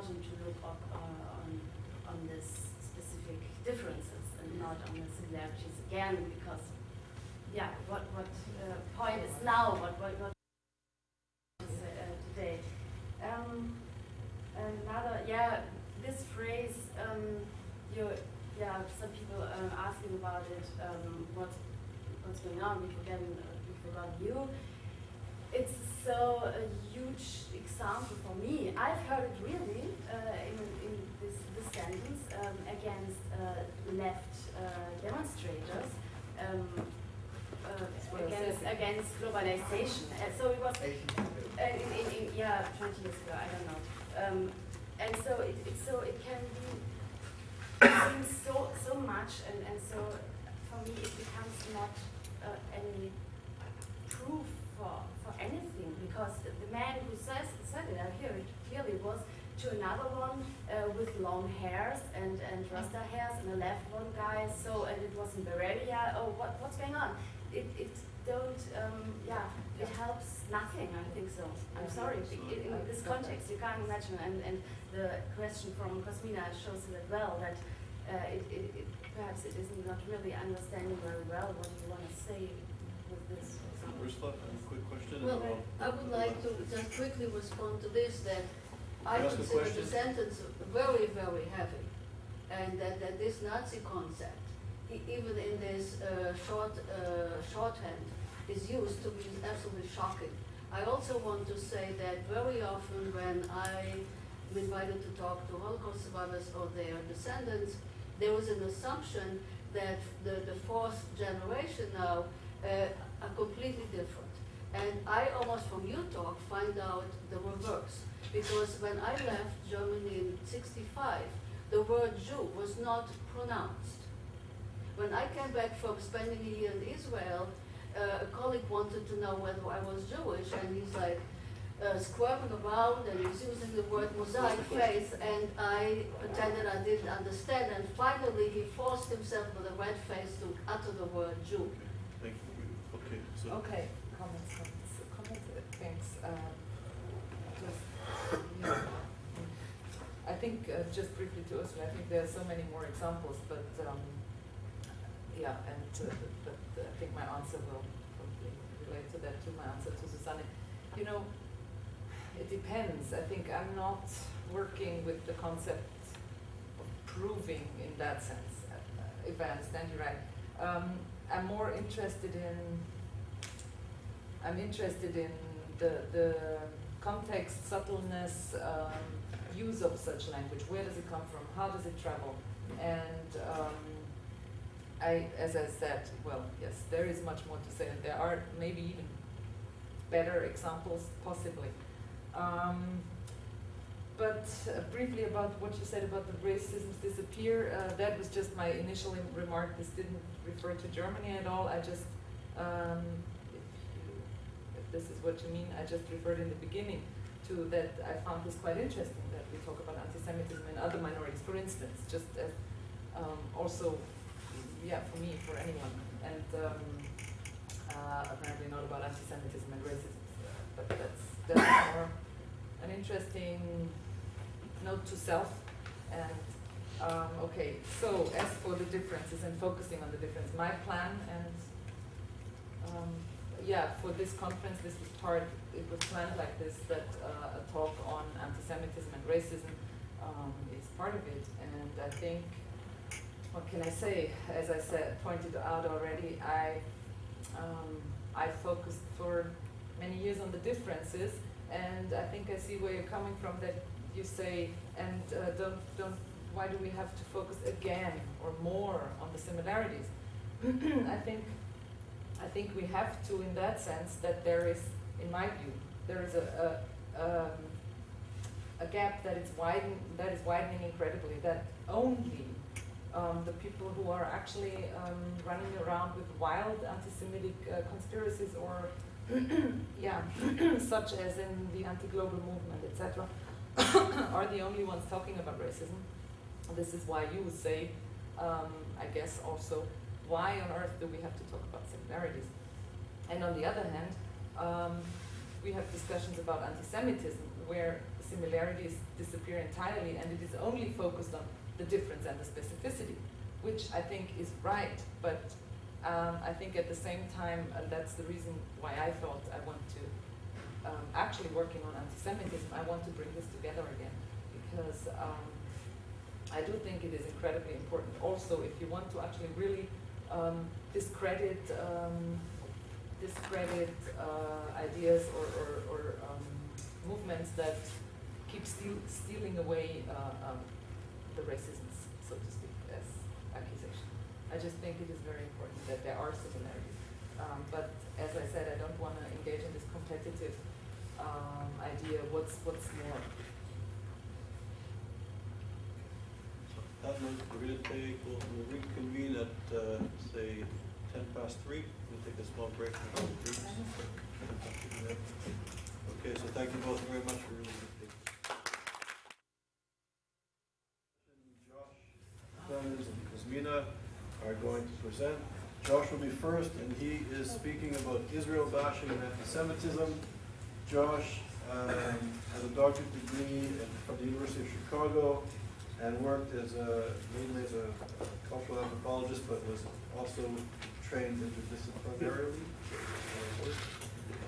important to look up on these specific differences and not on the similarities again, because what point is now, what is today. Another, this phrase, some people asking about it, what's going on, we forgot you. It's so a huge example for me. I've heard it really in this sentence against left demonstrators against globalization. So it was 20 years ago, I don't know. And so it can be seems so much, and so for me it becomes not any proof for anything, because the man who said it, I hear it clearly, was to another one with long hairs and rasta hairs, and a left one guy. So, and it was in Bavaria. Oh, what's going on? It helps nothing. I think so. I'm sorry. In this context, you can't imagine. And the question from Cosmina shows it as well, that perhaps it isn't not really understanding very well what you want to say with this. Ursula, a quick question. Well, I would like to just quickly respond to this, that I consider the sentence very, very heavy, and that this Nazi concept, even in this shorthand, is used to be absolutely shocking. I also want to say that very often when I'm invited to talk to Holocaust survivors or their descendants, there was an assumption that the fourth generation now are completely different. And I almost from your talk find out the reverse. Because when I left Germany in '65, the word Jew was not pronounced. When I came back from spending a year in Israel, a colleague wanted to know whether I was Jewish, and he's like squirming around, and he's using the word mosaic face, and I pretended I didn't understand, and finally he forced himself with a red face to utter the word Jew. Thank you. Okay. So Comments. Thanks. I think just briefly to Ursula, I think there are so many more examples, but I think my answer will probably relate to that, to my answer to Susanne. It depends. I think I'm not working with the concept of proving in that sense, if I understand you right. I'm more interested in the context, subtleness, use of such language. Where does it come from? How does it travel? And as I said, well, yes, there is much more to say, and there are maybe even better examples, possibly. But briefly about what you said about the racisms disappear, that was just my initial remark. This didn't refer to Germany at all. I just, if this is what you mean, I just referred in the beginning to that. I found this quite interesting that we talk about anti-Semitism in other minorities, for instance, just as also, for me, for anyone, and apparently not about anti-Semitism and racism, but that's more an interesting note to self. And okay, so as for the differences and focusing on the difference, my plan and for this conference, this was it was planned like this, that a talk on anti-Semitism and racism is part of it. And I think, what can I say? As I pointed out already, I focused for many years on the differences, and I think I see where you're coming from, that you say, and why do we have to focus again or more on the similarities? I think we have to, in that sense, that there is, in my view, there is a gap that is widening incredibly, that only the people who are actually running around with wild anti-Semitic conspiracies, or such as in the anti-global movement, etc., are the only ones talking about racism. This is why you say, I guess also, why on earth do we have to talk about similarities? And on the other hand, we have discussions about anti-Semitism where similarities disappear entirely and it is only focused on the difference and the specificity, which I think is right, but I think at the same time, and that's the reason why I thought I want to, actually working on anti-Semitism, I want to bring this together again, because I do think it is incredibly important. Also, if you want to actually really discredit ideas or movements that keep stealing away the racism, so to speak, as accusation. I just think it is very important that there are similarities. But as I said, I don't want to engage in this competitive idea, what's more. That note, we're going to take, we'll reconvene at, say, 3:10. We'll take a small break for the drinks. Okay, so thank you both very much for really good Josh and Yasmina are going to present. Josh will be first, and he is speaking about Israel bashing and anti-Semitism. Josh has a doctorate degree from the University of Chicago and worked mainly as a cultural anthropologist, but was also trained interdisciplinarily.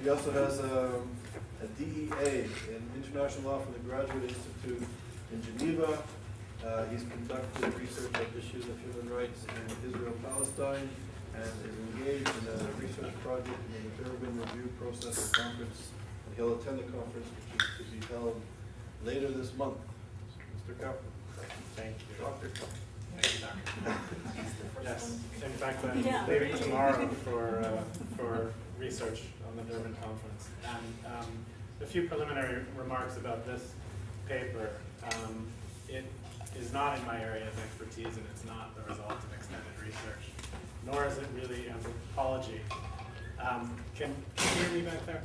He also has a DEA in International Law from the Graduate Institute in Geneva. He's conducted research on issues of human rights in Israel-Palestine and is engaged in a research project in the Urban Review Process and Conference. And he'll attend the conference, which is to be held later this month. Mr. Kaplan. Thank you. Doctor. Thank you, Doctor. Yes, in fact, I'm leaving tomorrow for research on the Durban conference. And a few preliminary remarks about this paper. It is not in my area of expertise, and it's not the result of extended research, nor is it really anthropology. Can you hear me back there?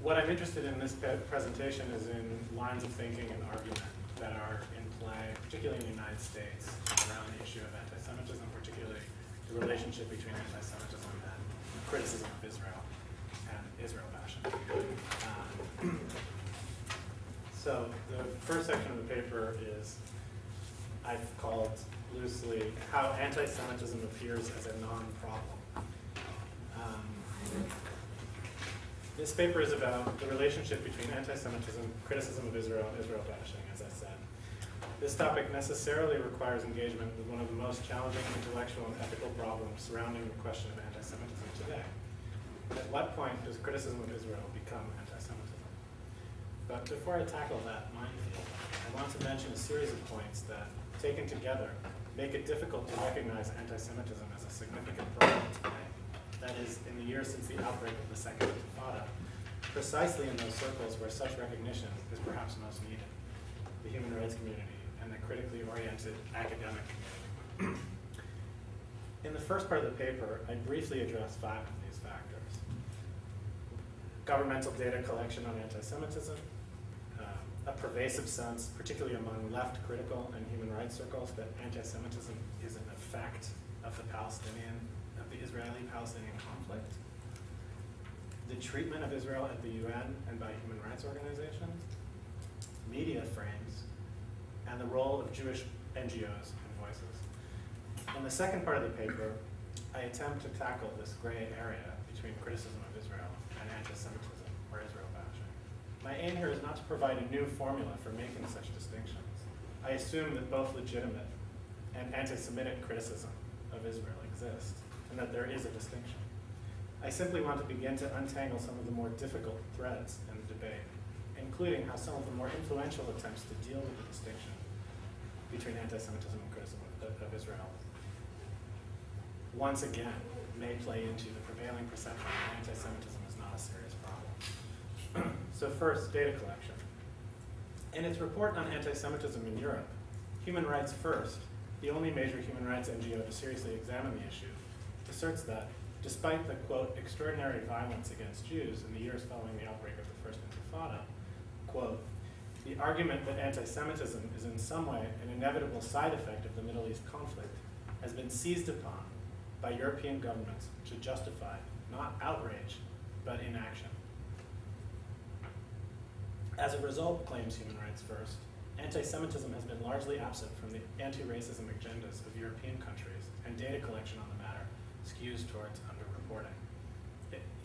What I'm interested in this presentation is in lines of thinking and argument that are in play, particularly in the United States, around the issue of anti-Semitism, particularly the relationship between anti-Semitism and criticism of Israel and Israel bashing. So the first section of the paper is, I've called loosely, how anti-Semitism appears as a non-problem. This paper is about the relationship between anti-Semitism, criticism of Israel, and Israel bashing, as I said. This topic necessarily requires engagement with one of the most challenging intellectual and ethical problems surrounding the question of anti-Semitism today. At what point does criticism of Israel become anti-Semitism? But before I tackle that minefield, I want to mention a series of points that, taken together, make it difficult to recognize anti-Semitism as a significant problem today. That is, in the years since the outbreak of the Second Intifada, precisely in those circles where such recognition is perhaps most needed, the human rights community and the critically oriented academic community. In the first part of the paper, I briefly address 5 of these factors. Governmental data collection on anti-Semitism, a pervasive sense, particularly among left critical and human rights circles, that anti-Semitism is an effect of the Israeli-Palestinian conflict, the treatment of Israel at the UN and by human rights organizations, media frames, and the role of Jewish NGOs and voices. In the second part of the paper, I attempt to tackle this gray area between criticism of Israel and anti-Semitism, or Israel bashing. My aim here is not to provide a new formula for making such distinctions. I assume that both legitimate and anti-Semitic criticism of Israel exist, and that there is a distinction. I simply want to begin to untangle some of the more difficult threads in the debate, including how some of the more influential attempts to deal with the distinction between anti-Semitism and criticism of Israel once again may play into the prevailing perception that anti-Semitism is not a serious problem. So first, data collection. In its report on anti-Semitism in Europe, Human Rights First, the only major human rights NGO to seriously examine the issue, asserts that despite the, quote, extraordinary violence against Jews in the years following the outbreak of the First Intifada, quote, the argument that anti-Semitism is in some way an inevitable side effect of the Middle East conflict has been seized upon by European governments to justify not outrage, but inaction. As a result, claims Human Rights First, anti-Semitism has been largely absent from the anti-racism agendas of European countries, and data collection on the matter skews towards underreporting.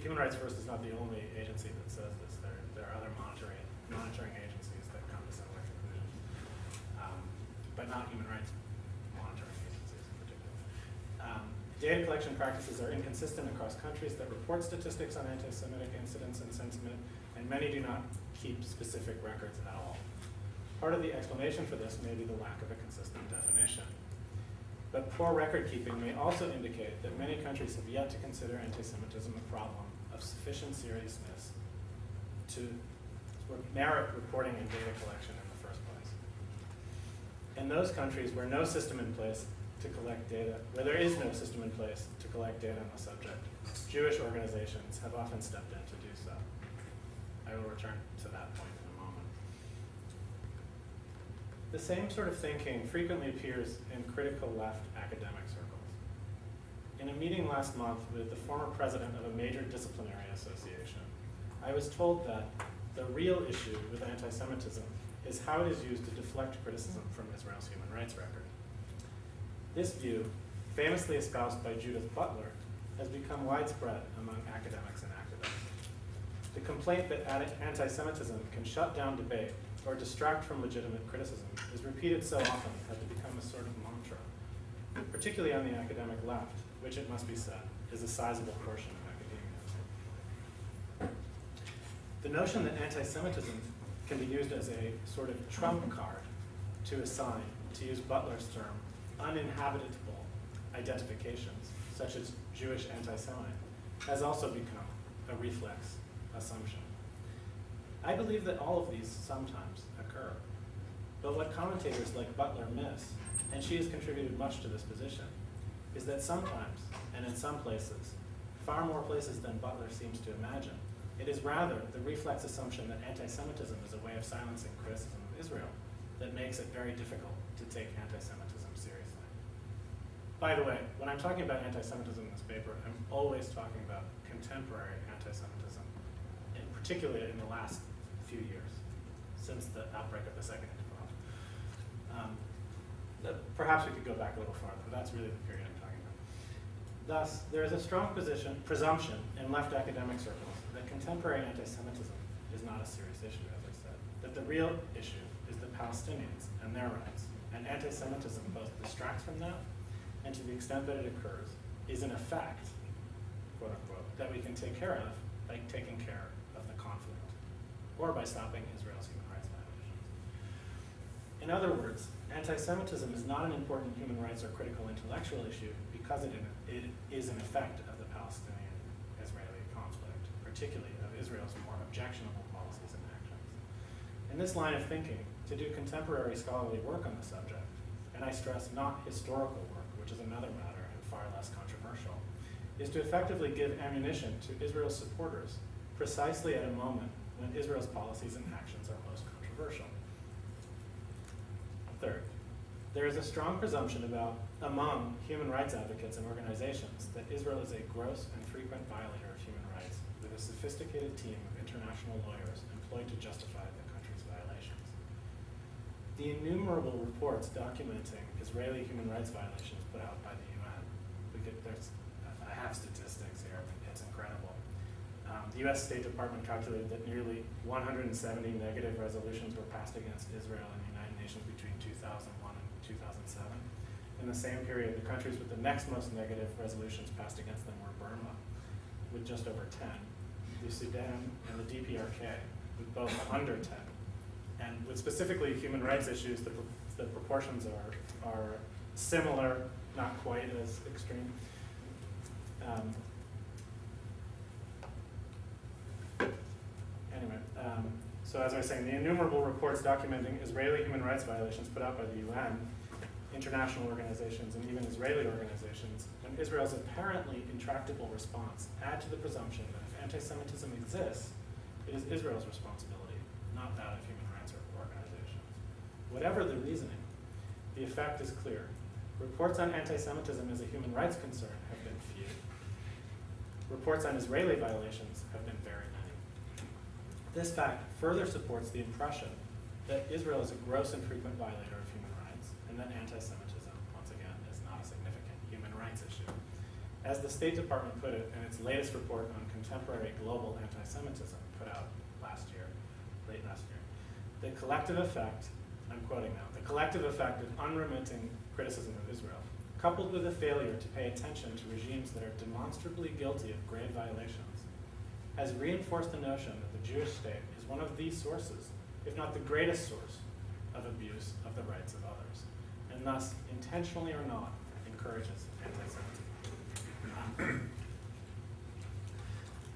Human Rights First is not the only agency that says this. There are other monitoring agencies that come to similar conclusions, but not human rights monitoring agencies in particular. Data collection practices are inconsistent across countries that report statistics on anti-Semitic incidents and sentiment, and many do not keep specific records at all. Part of the explanation for this may be the lack of a consistent definition. But poor record keeping may also indicate that many countries have yet to consider anti-Semitism a problem of sufficient seriousness to merit reporting and data collection in the first place. In those countries where no system in place to collect data, where there is no system in place to collect data on the subject, Jewish organizations have often stepped in to do so. I will return to that point in a moment. The same sort of thinking frequently appears in critical left academic circles. In a meeting last month with the former president of a major disciplinary association, I was told that the real issue with anti-Semitism is how it is used to deflect criticism from Israel's human rights record. This view, famously espoused by Judith Butler, has become widespread among academics and activists. The complaint that anti-Semitism can shut down debate or distract from legitimate criticism is repeated so often as to become a sort of mantra, particularly on the academic left, which it must be said is a sizable portion of academia. The notion that anti-Semitism can be used as a sort of trump card to assign, to use Butler's term, uninhabitable identifications, such as Jewish anti-Semite, has also become a reflex assumption. I believe that all of these sometimes occur, but what commentators like Butler miss, and she has contributed much to this position, is that sometimes, and in some places, far more places than Butler seems to imagine, it is rather the reflex assumption that anti-Semitism is a way of silencing criticism of Israel that makes it very difficult to take anti-Semitism seriously. By the way, when I'm talking about anti-Semitism in this paper, I'm always talking about contemporary anti-Semitism, and particularly in the last few years, since the outbreak of the Second Intifada. Perhaps we could go back a little farther, but that's really the period I'm talking about. Thus, there is a strong presumption in left academic circles that contemporary anti-Semitism is not a serious issue, as I said, that the real issue is the Palestinians and their rights, and anti-Semitism both distracts from that, and to the extent that it occurs, is an effect, quote unquote, that we can take care of by taking care of the conflict, or by stopping Israel's human rights violations. In other words, anti-Semitism is not an important human rights or critical intellectual issue because it is an effect of the Palestinian-Israeli conflict, particularly of Israel's more objectionable policies and actions. In this line of thinking, to do contemporary scholarly work on the subject, and I stress not historical work, which is another matter and far less controversial, is to effectively give ammunition to Israel's supporters precisely at a moment when Israel's policies and actions are most controversial. Third, there is a strong presumption among human rights advocates and organizations that Israel is a gross and frequent violator of human rights with a sophisticated team of international lawyers employed to justify the country's violations. The innumerable reports documenting Israeli human rights violations put out by the UN, I have statistics here, it's incredible. The US State Department calculated that nearly 170 negative resolutions were passed against Israel in the United Nations between 2001 and 2007. In the same period, the countries with the next most negative resolutions passed against them were Burma, with just over 10, the Sudan and the DPRK, with both under 10. And with specifically human rights issues, the proportions are similar, not quite as extreme. So as I was saying, the innumerable reports documenting Israeli human rights violations put out by the UN, international organizations, and even Israeli organizations, and Israel's apparently intractable response add to the presumption that if anti-Semitism exists, it is Israel's responsibility, not that of human rights organizations. Whatever the reasoning, the effect is clear. Reports on anti-Semitism as a human rights concern have been few. Reports on Israeli violations have been very many. This fact further supports the impression that Israel is a gross and frequent violator of human rights, and that anti-Semitism, once again, is not a significant human rights issue. As the State Department put it in its latest report on contemporary global anti-Semitism, put out late last year, the collective effect, I'm quoting now, the collective effect of unremitting criticism of Israel, coupled with a failure to pay attention to regimes that are demonstrably guilty of grave violations, has reinforced the notion that the Jewish state is one of the sources, if not the greatest source, of abuse of the rights of others, and thus, intentionally or not, encourages anti-Semitism.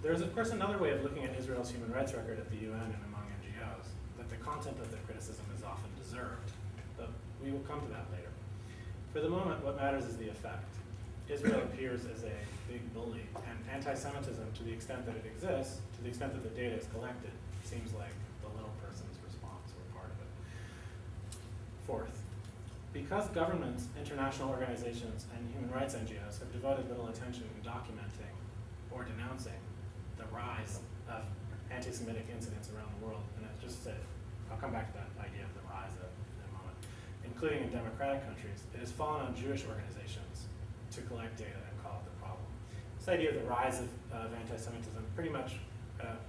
There is, of course, another way of looking at Israel's human rights record at the UN and among NGOs, that the content of their criticism is often deserved, but we will come to that later. For the moment, what matters is the effect. Israel appears as a big bully, and anti-Semitism, to the extent that it exists, to the extent that the data is collected, seems like the little person's response or part of it. Fourth, because governments, international organizations, and human rights NGOs have devoted little attention in documenting or denouncing the rise of anti-Semitic incidents around the world, and I'll just say, I'll come back to that idea of the rise in a moment, including in democratic countries, it has fallen on Jewish organizations to collect data and call it the problem. This idea of the rise of anti-Semitism, pretty much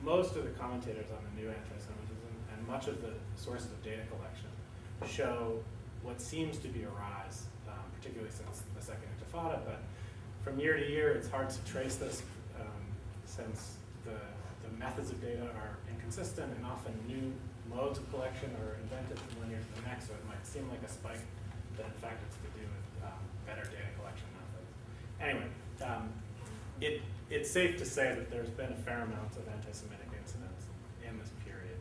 most of the commentators on the new anti-Semitism and much of the sources of data collection show what seems to be a rise, particularly since the Second Intifada, but from year to year it's hard to trace this since the methods of data are inconsistent and often new modes of collection are invented from one year to the next, so it might seem like a spike, but in fact it's to do with better data collection methods. Anyway, it's safe to say that there's been a fair amount of anti-Semitic incidents in this period,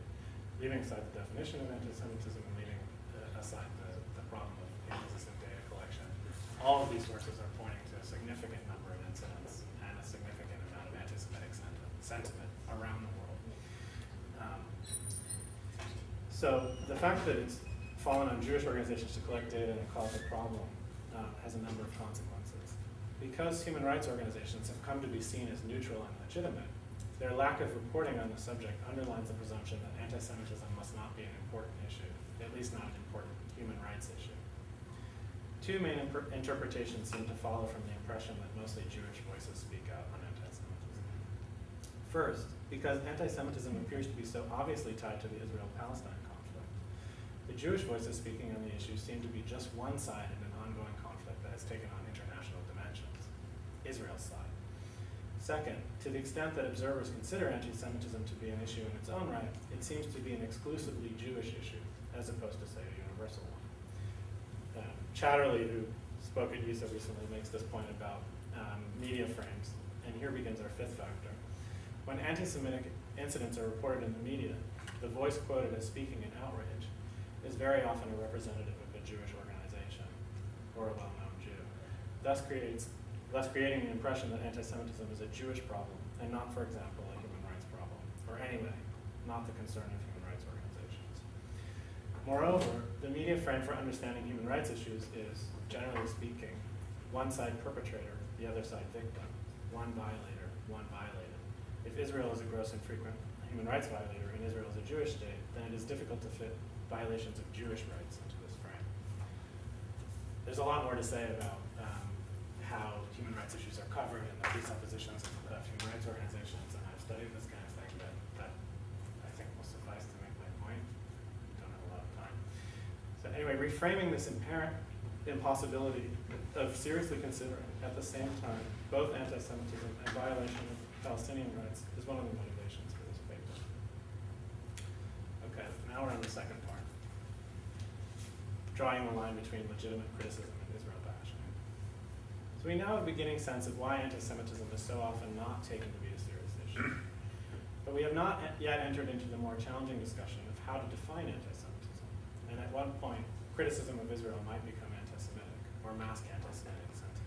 leaving aside the definition of anti-Semitism and leaving aside the problem of inconsistent data collection. All of these sources are pointing to a significant number of incidents and a significant amount of anti-Semitic sentiment around the world. So the fact that it's fallen on Jewish organizations to collect data and cause a problem has a number of consequences. Because human rights organizations have come to be seen as neutral and legitimate, their lack of reporting on the subject underlines the presumption that anti-Semitism must not be an important issue, at least not an important human rights issue. Two main interpretations seem to follow from the impression that mostly Jewish voices speak out on anti-Semitism. First, because anti-Semitism appears to be so obviously tied to the Israel-Palestine conflict, the Jewish voices speaking on the issue seem to be just one side in an ongoing conflict that has taken on international dimensions, Israel's side. Second, to the extent that observers consider anti-Semitism to be an issue in its own right, it seems to be an exclusively Jewish issue, as opposed to, say, a universal one. Chatterley, who spoke at YIISA recently, makes this point about media frames, and here begins our fifth factor. When anti-Semitic incidents are reported in the media, the voice quoted as speaking in outrage is very often a representative of a Jewish organization or a well-known Jew, thus creating the impression that anti-Semitism is a Jewish problem and not, for example, a human rights problem, or anyway, not the concern of human rights organizations. Moreover, the media frame for understanding human rights issues is, generally speaking, one side perpetrator, the other side victim, one violator, one violated. If Israel is a gross and frequent human rights violator and Israel is a Jewish state, then it is difficult to fit violations of Jewish rights into this frame. There's a lot more to say about how human rights issues are covered in the presuppositions of human rights organizations, and I've studied this kind of thing, but that I think will suffice to make my point. We don't have a lot of time. So anyway, reframing this inherent impossibility of seriously considering, at the same time, both anti-Semitism and violation of Palestinian rights is one of the motivations for this paper. Okay, now we're on the second part. Drawing the line between legitimate criticism and Israel bashing. So we now have a beginning sense of why anti-Semitism is so often not taken to be a serious issue. But we have not yet entered into the more challenging discussion of how to define anti-Semitism, and at what point criticism of Israel might become anti-Semitic or mask anti-Semitic sentiment.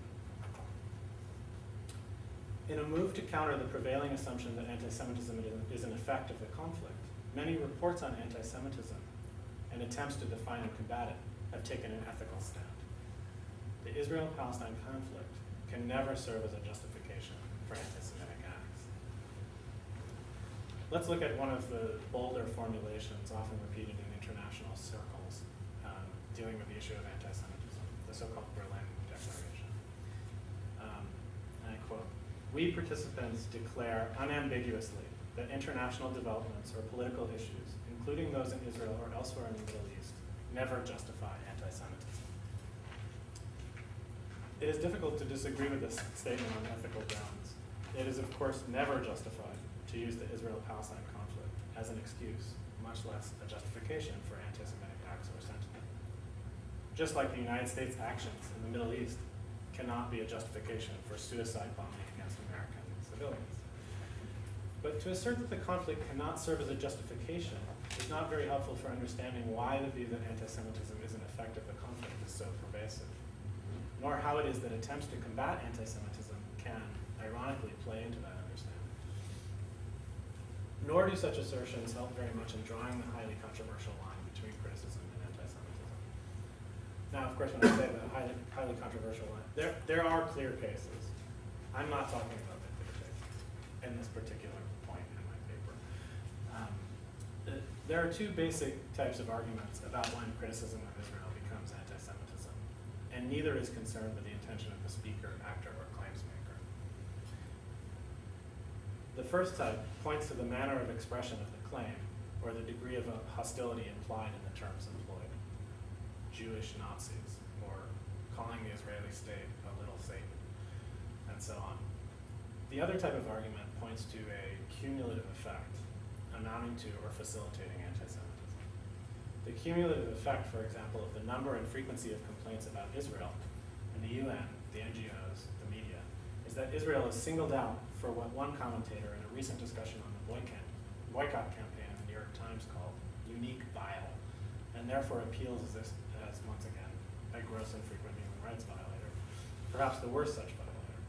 In a move to counter the prevailing assumption that anti-Semitism is an effect of the conflict, many reports on anti-Semitism and attempts to define and combat it have taken an ethical stand. The Israel-Palestine conflict can never serve as a justification for anti-Semitic acts. Let's look at one of the bolder formulations often repeated in international circles dealing with the issue of anti-Semitism, the so-called Berlin Declaration. And I quote, "We participants declare unambiguously that international developments or political issues, including those in Israel or elsewhere in the Middle East, never justify anti-Semitism." It is difficult to disagree with this statement on ethical grounds. It is, of course, never justified to use the Israel-Palestine conflict as an excuse, much less a justification for anti-Semitic acts or sentiment. Just like the United States actions in the Middle East cannot be a justification for suicide bombing against American civilians. But to assert that the conflict cannot serve as a justification is not very helpful for understanding why the view that anti-Semitism is an effect of the conflict is so pervasive, nor how it is that attempts to combat anti-Semitism can, ironically, play into that understanding. Nor do such assertions help very much in drawing the highly controversial line between criticism and anti-Semitism. Now, of course, when I say the highly controversial line, there are clear cases. I'm not talking about the clear case in this particular point in my paper. There are two basic types of arguments about when criticism of Israel becomes anti-Semitism, and neither is concerned with the intention of the speaker, actor, or claims maker. The first type points to the manner of expression of the claim, or the degree of hostility implied in the terms employed. Jewish Nazis, or calling the Israeli state a little Satan, and so on. The other type of argument points to a cumulative effect amounting to or facilitating anti-Semitism. The cumulative effect, for example, of the number and frequency of complaints about Israel in the UN, the NGOs, the media, is that Israel is singled out for what one commentator in a recent discussion on the boycott campaign in the New York Times called unique bile, and therefore appeals as once again, a gross and frequent human rights violator, perhaps the worst such violator.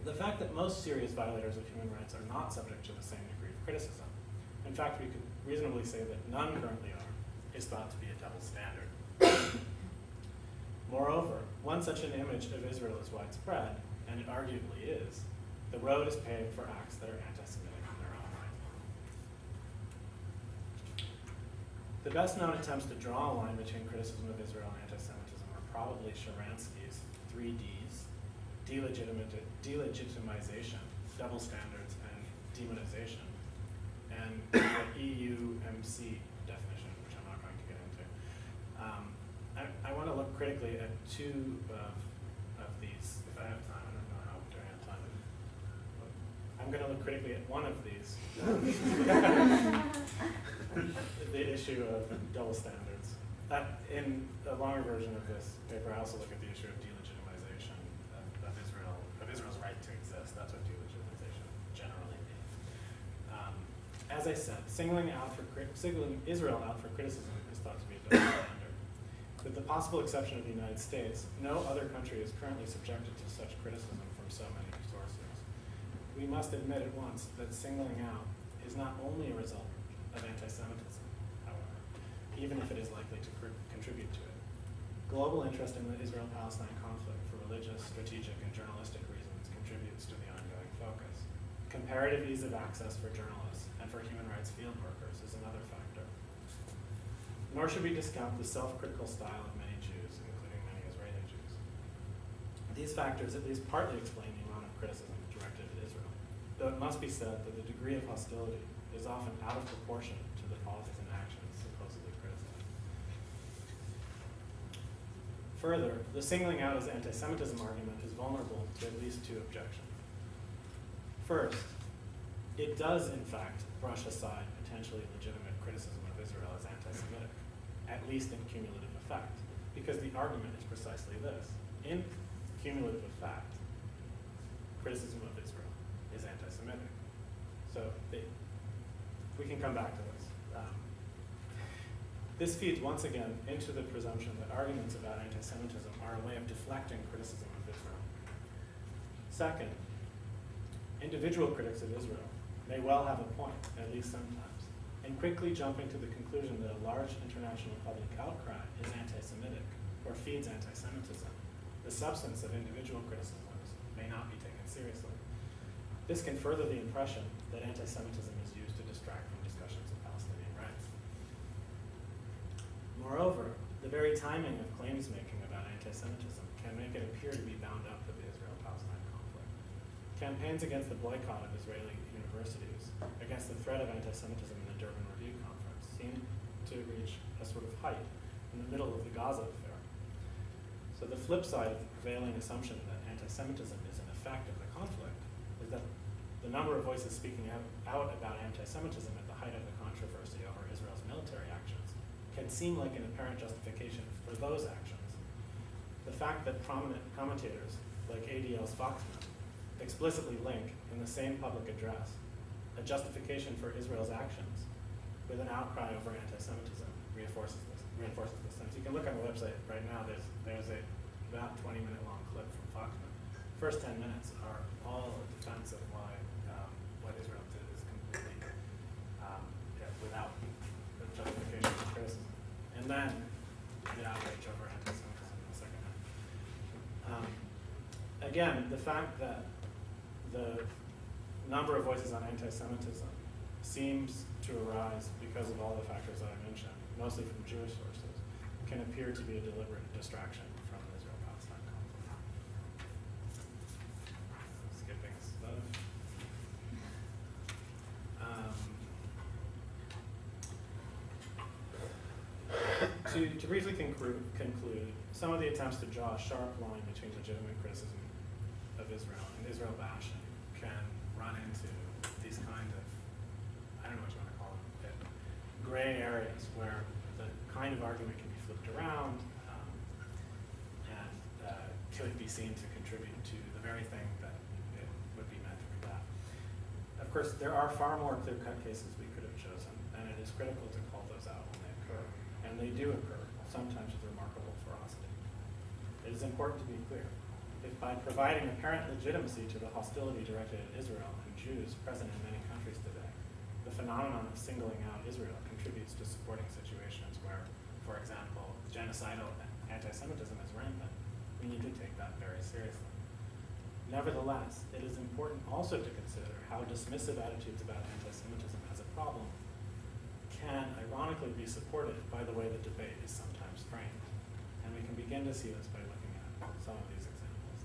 The fact that most serious violators of human rights are not subject to the same degree of criticism, in fact, we could reasonably say that none currently are, is thought to be a double standard. Moreover, when such an image of Israel is widespread, and it arguably is, the road is paved for acts that are anti-Semitic in their own right. The best known attempts to draw a line between criticism of Israel and anti-Semitism are probably Sharansky's 3 Ds, delegitimization, double standards, and demonization, and the EUMC definition, which I'm not going to get into. I want to look critically at 2 of these, if I have time. I don't know how do I have time. I'm going to look critically at one of these. The issue of double standards. In a longer version of this paper, I also look at the issue of delegitimization of Israel's right to exist. That's what delegitimization generally means. As I said, singling Israel out for criticism is thought to be a double standard. With the possible exception of the United States, no other country is currently subjected to such criticism from so many sources. We must admit at once that singling out is not only a result of anti-Semitism, however, even if it is likely to contribute to it. Global interest in the Israel-Palestine conflict for religious, strategic, and journalistic reasons contributes to the ongoing focus. Comparative ease of access for journalists and for human rights field workers is another factor. Nor should we discount the self-critical style of many Jews, including many Israeli Jews. These factors at least partly explain the amount of criticism directed at Israel, though it must be said that the degree of hostility is often out of proportion to the policies and actions supposedly criticized. Further, the singling out as anti-Semitism argument is vulnerable to at least 2 objections. First, it does in fact brush aside potentially legitimate criticism of Israel as anti-Semitic, at least in cumulative effect, because the argument is precisely this. In cumulative effect, criticism of Israel is anti-Semitic. So we can come back to this. This feeds once again into the presumption that arguments about anti-Semitism are a way of deflecting criticism of Israel. Second, individual critics of Israel may well have a point, at least sometimes, and quickly jumping to the conclusion that a large international public outcry is anti-Semitic or feeds anti-Semitism, the substance of individual criticisms may not be taken seriously. This can further the impression that anti-Semitism is used to Moreover, the very timing of claims making about anti-Semitism can make it appear to be bound up with the Israel-Palestine conflict. Campaigns against the boycott of Israeli universities, against the threat of anti-Semitism in the Durban Review Conference, seem to reach a sort of height in the middle of the Gaza affair. So the flip side of the prevailing assumption that anti-Semitism is an effect of the conflict is that the number of voices speaking out about anti-Semitism at the height of the controversy over Israel's military actions can seem like an apparent justification for those actions. The fact that prominent commentators like ADL's Foxman explicitly link in the same public address a justification for Israel's actions with an outcry over anti-Semitism reinforces this sense. You can look on the website right now, there's a about 20-minute long clip from Foxman. First 10 minutes are all a defense of why what Israel did is completely without the justification for criticism. And then the outrage over anti-Semitism in the second half. Again, the fact that the number of voices on anti-Semitism seems to arise because of all the factors that I mentioned, mostly from Jewish sources, can appear to be a deliberate distraction from the Israel-Palestine conflict. Skipping stuff. To briefly conclude, some of the attempts to draw a sharp line between legitimate criticism of Israel and Israel bashing can run into these kind of, I don't know what you want to call them, gray areas where the kind of argument can be flipped around and could be seen to contribute to the very thing that it would be meant to combat. Of course, there are far more clear-cut cases we could have chosen, and it is critical to call those out when they occur. And they do occur, sometimes with remarkable ferocity. It is important to be clear. If by providing apparent legitimacy to the hostility directed at Israel and Jews present in many countries today, the phenomenon of singling out Israel contributes to supporting situations where, for example, genocidal anti-Semitism is rampant, we need to take that very seriously. Nevertheless, it is important also to consider how dismissive attitudes about anti-Semitism as a problem can ironically be supported by the way the debate is sometimes framed. And we can begin to see this by looking at some of these examples,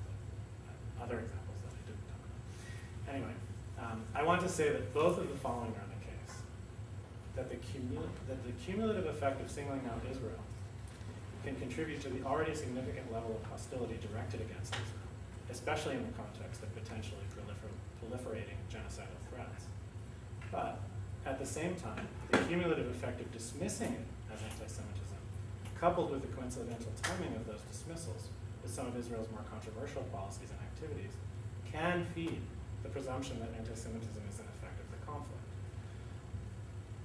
other examples that I didn't talk about. Anyway, I want to say that both of the following are the case. That the cumulative effect of singling out Israel can contribute to the already significant level of hostility directed against Israel, especially in the context of potentially proliferating genocidal threats. But at the same time, the cumulative effect of dismissing it as anti-Semitism, coupled with the coincidental timing of those dismissals with some of Israel's more controversial policies and activities, can feed the presumption that anti-Semitism is an effect of the conflict.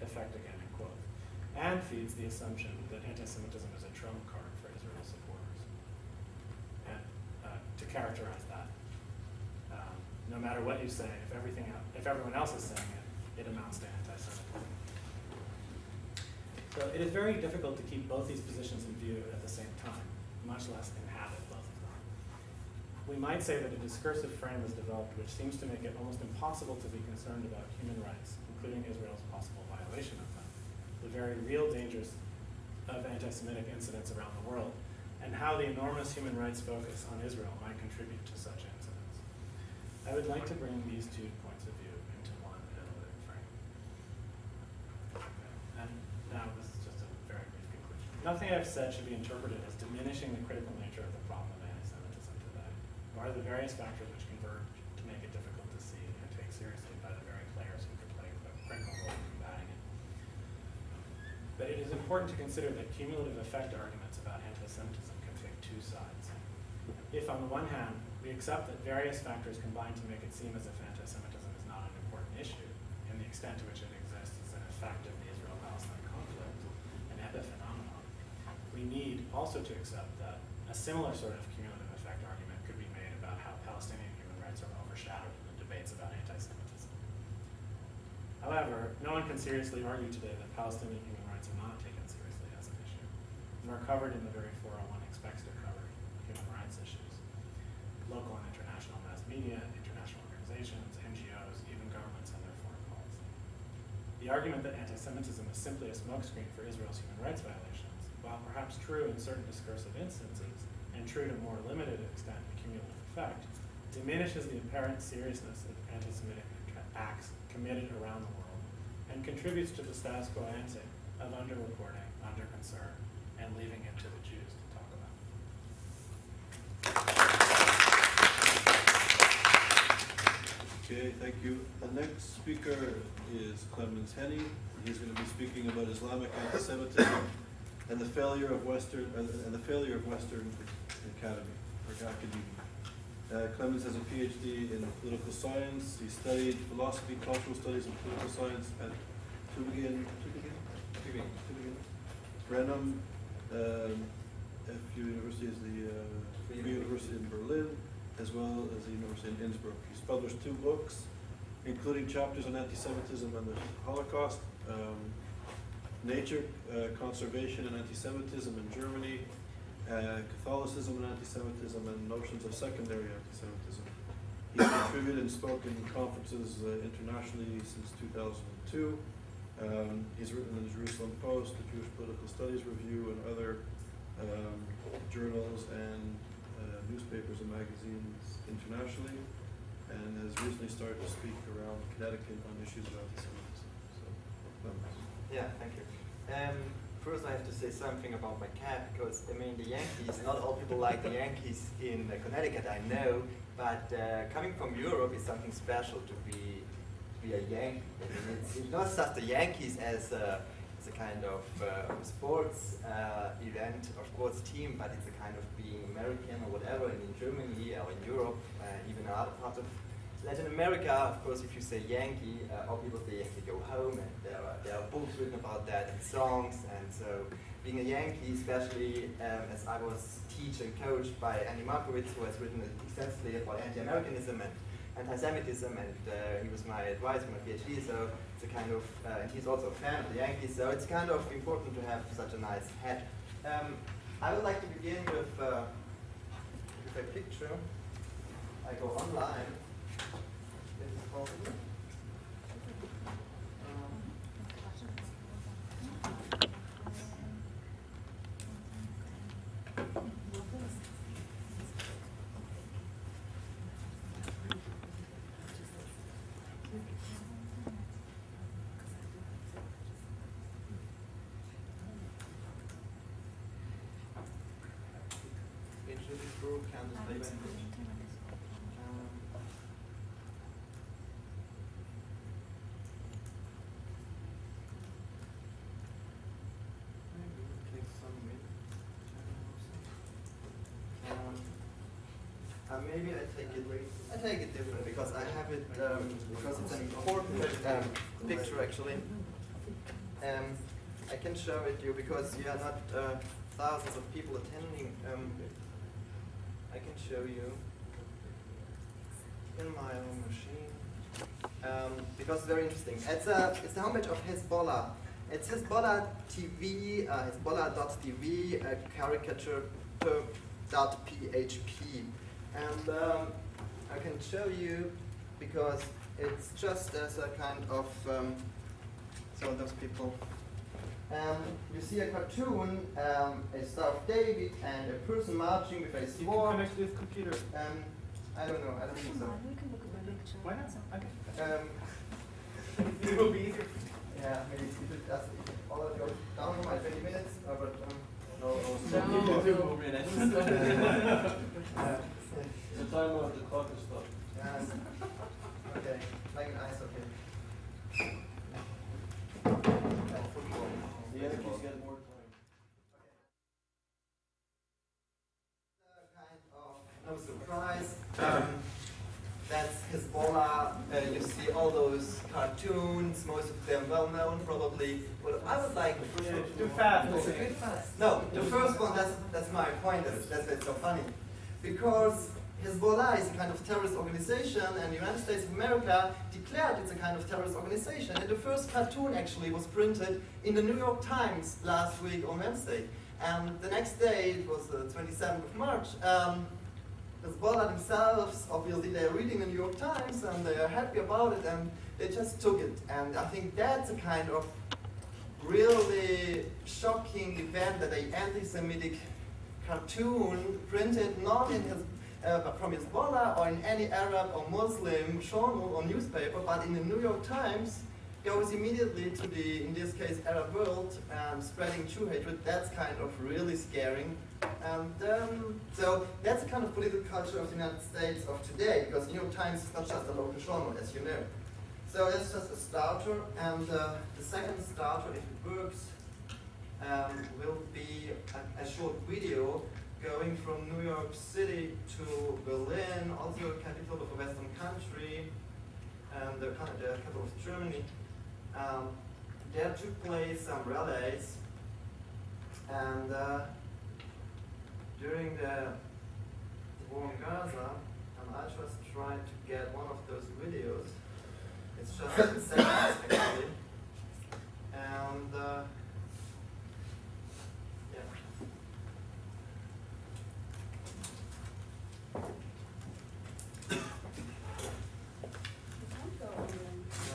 Effect again in quotes. And feeds the assumption that anti-Semitism is a trump card for Israel's supporters. And to characterize that, no matter what you say, if everyone else is saying it, it amounts to anti-Semitism. So it is very difficult to keep both these positions in view at the same time, much less inhabit both of them. We might say that a discursive frame is developed which seems to make it almost impossible to be concerned about human rights, including Israel's possible violation of them, the very real dangers of anti-Semitic incidents around the world, and how the enormous human rights focus on Israel might contribute to such incidents. I would like to bring these 2 points of view into one analytic frame. Okay. And now this is just a very brief conclusion. Nothing I've said should be interpreted as diminishing the critical nature of the problem of anti-Semitism today, or the various factors which converge to make it difficult to see and take seriously by the very players who could play a critical role in combating it. But it is important to consider that cumulative effect arguments about anti-Semitism can take 2 sides. If on the one hand, we accept that various factors combine to make it seem as if anti-Semitism is not an important issue, and the extent to which it exists is an effect of the Israel-Palestine conflict, an epiphenomenon, we need also to accept that a similar sort of cumulative effect argument could be made about how Palestinian human rights are overshadowed in the debates about anti-Semitism. However, no one can seriously argue today that Palestinian human rights are not taken seriously as an issue, nor covered in the very 401 expects to cover human rights issues. Local and international mass media, international organizations, NGOs, even governments and their foreign policy. The argument that anti-Semitism is simply a smokescreen for Israel's human rights violations while perhaps true in certain discursive instances, and true to more limited extent in cumulative effect, diminishes the apparent seriousness of anti-Semitic acts committed around the world, and contributes to the status quo ante of underreporting, underconcern, and leaving it to the Jews to talk about. Okay, thank you. The next speaker is Clemens Henny. He's going to be speaking about Islamic anti-Semitism and the failure of Western academy or academia. Clemens has a PhD in political science. He studied philosophy, cultural studies, and political science at Tübingen, Brenham, FU University is the Free University in Berlin, as well as the University in Innsbruck. He's published 2 books, including chapters on anti-Semitism and the Holocaust, Nature, Conservation and Anti-Semitism in Germany, Catholicism and Anti-Semitism, and Notions of Secondary Anti-Semitism. He's contributed and spoken in conferences internationally since 2002. He's written in the Jerusalem Post, the Jewish Political Studies Review, and other journals and newspapers and magazines internationally, and has recently started to speak around Connecticut on issues of anti-Semitism. So, yeah, thank you. First I have to say something about my cat, because I mean the Yankees, not all people like the Yankees in Connecticut, I know, but coming from Europe is something special to be a Yankee. I mean, it's not just the Yankees as a kind of sports event or sports team, but it's a kind of being American or whatever. And in Germany or in Europe, even in other parts of Latin America, of course, if you say Yankee, all people say Yankee go home, and there are books written about that and songs. And so being a Yankee, especially as I was taught and coached by Andy Markowitz, who has written extensively about anti-Americanism and anti-Semitism, and he was my advisor, my PhD, so it's a kind of, and he's also a fan of the Yankees, so it's kind of important to have such a nice hat. I would like to begin with a picture. I go online, if it's possible. Maybe I take it different because I have it because it's an important picture actually. I can show it to you because you are not thousands of people attending. I can show you in my own machine because it's very interesting. It's the homepage of Hezbollah. It's Hezbollah TV, Hezbollah.tv, caricature.php. And I can show you because it's just as a kind of some of those people. You see a cartoon, a Star of David, and a person marching with a sword. You can connect with computer. I don't know. I don't think so. We can look at the picture. Why not? Okay. It will be easier. Yeah, maybe if it does. If it all goes down for my 20 minutes, but no, 2 minutes. The time of the clock is stopped. Yes. Okay, like an ice hockey. Like football. The Yankees get more time. Kind of no surprise. That's Hezbollah. You see all those cartoons, most of them well known probably. What I would like Too fast. No, the first one, that's my point, that's why it's so funny. Because Hezbollah is a kind of terrorist organization, and the United States of America declared it's a kind of terrorist organization. And the first cartoon actually was printed in the New York Times last week on Wednesday. And the next day, it was the 27th of March, Hezbollah themselves, obviously they're reading the New York Times and they're happy about it, and they just took it. And I think that's a kind of really shocking event that an anti-Semitic cartoon printed not in his, from Hezbollah or in any Arab or Muslim journal or newspaper, but in the New York Times, goes immediately to the, in this case, Arab world, spreading Jew hatred. That's kind of really scaring. And so that's the kind of political culture of the United States of today, because New York Times is not just a local journal, as you know. So that's just a starter, and the second starter, if it works, will be a short video going from New York City to Berlin, also capital of a Western country, and the capital of Germany. There took place some rallies, and during the war in Gaza, and I just tried to get one of those videos. It's just 7 seconds actually, and yeah.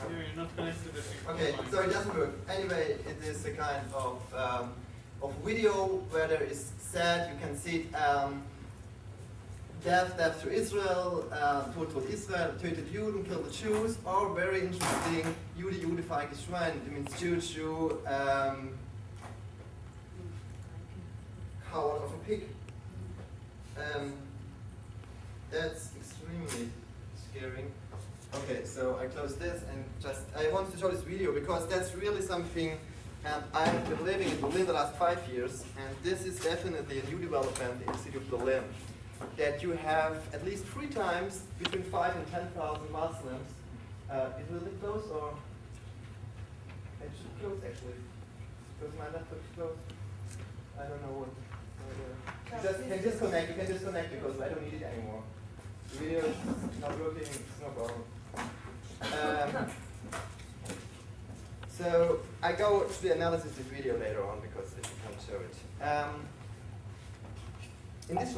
You're not connected to this. Okay, so it doesn't work. Anyway, it is a kind of video where there is said, you can see it, death to Israel, total Israel, tötet Juden, kill the Jews, or very interesting, Jude, feige Schwein, it means Jew, coward of a pig. That's extremely scary. Okay, so I close this and just, I wanted to show this video because that's really something I've been living in Berlin the last 5 years, and this is definitely a new development in the city of Berlin. That you have at least 3 times between 5 and 10,000 Muslims. Is it a bit close or? It should close actually. Because my laptop is closed. I don't know what. You can disconnect because I don't need it anymore. The video is not working, it's no problem. So I go to the analysis of this video later on because I can't show it. In this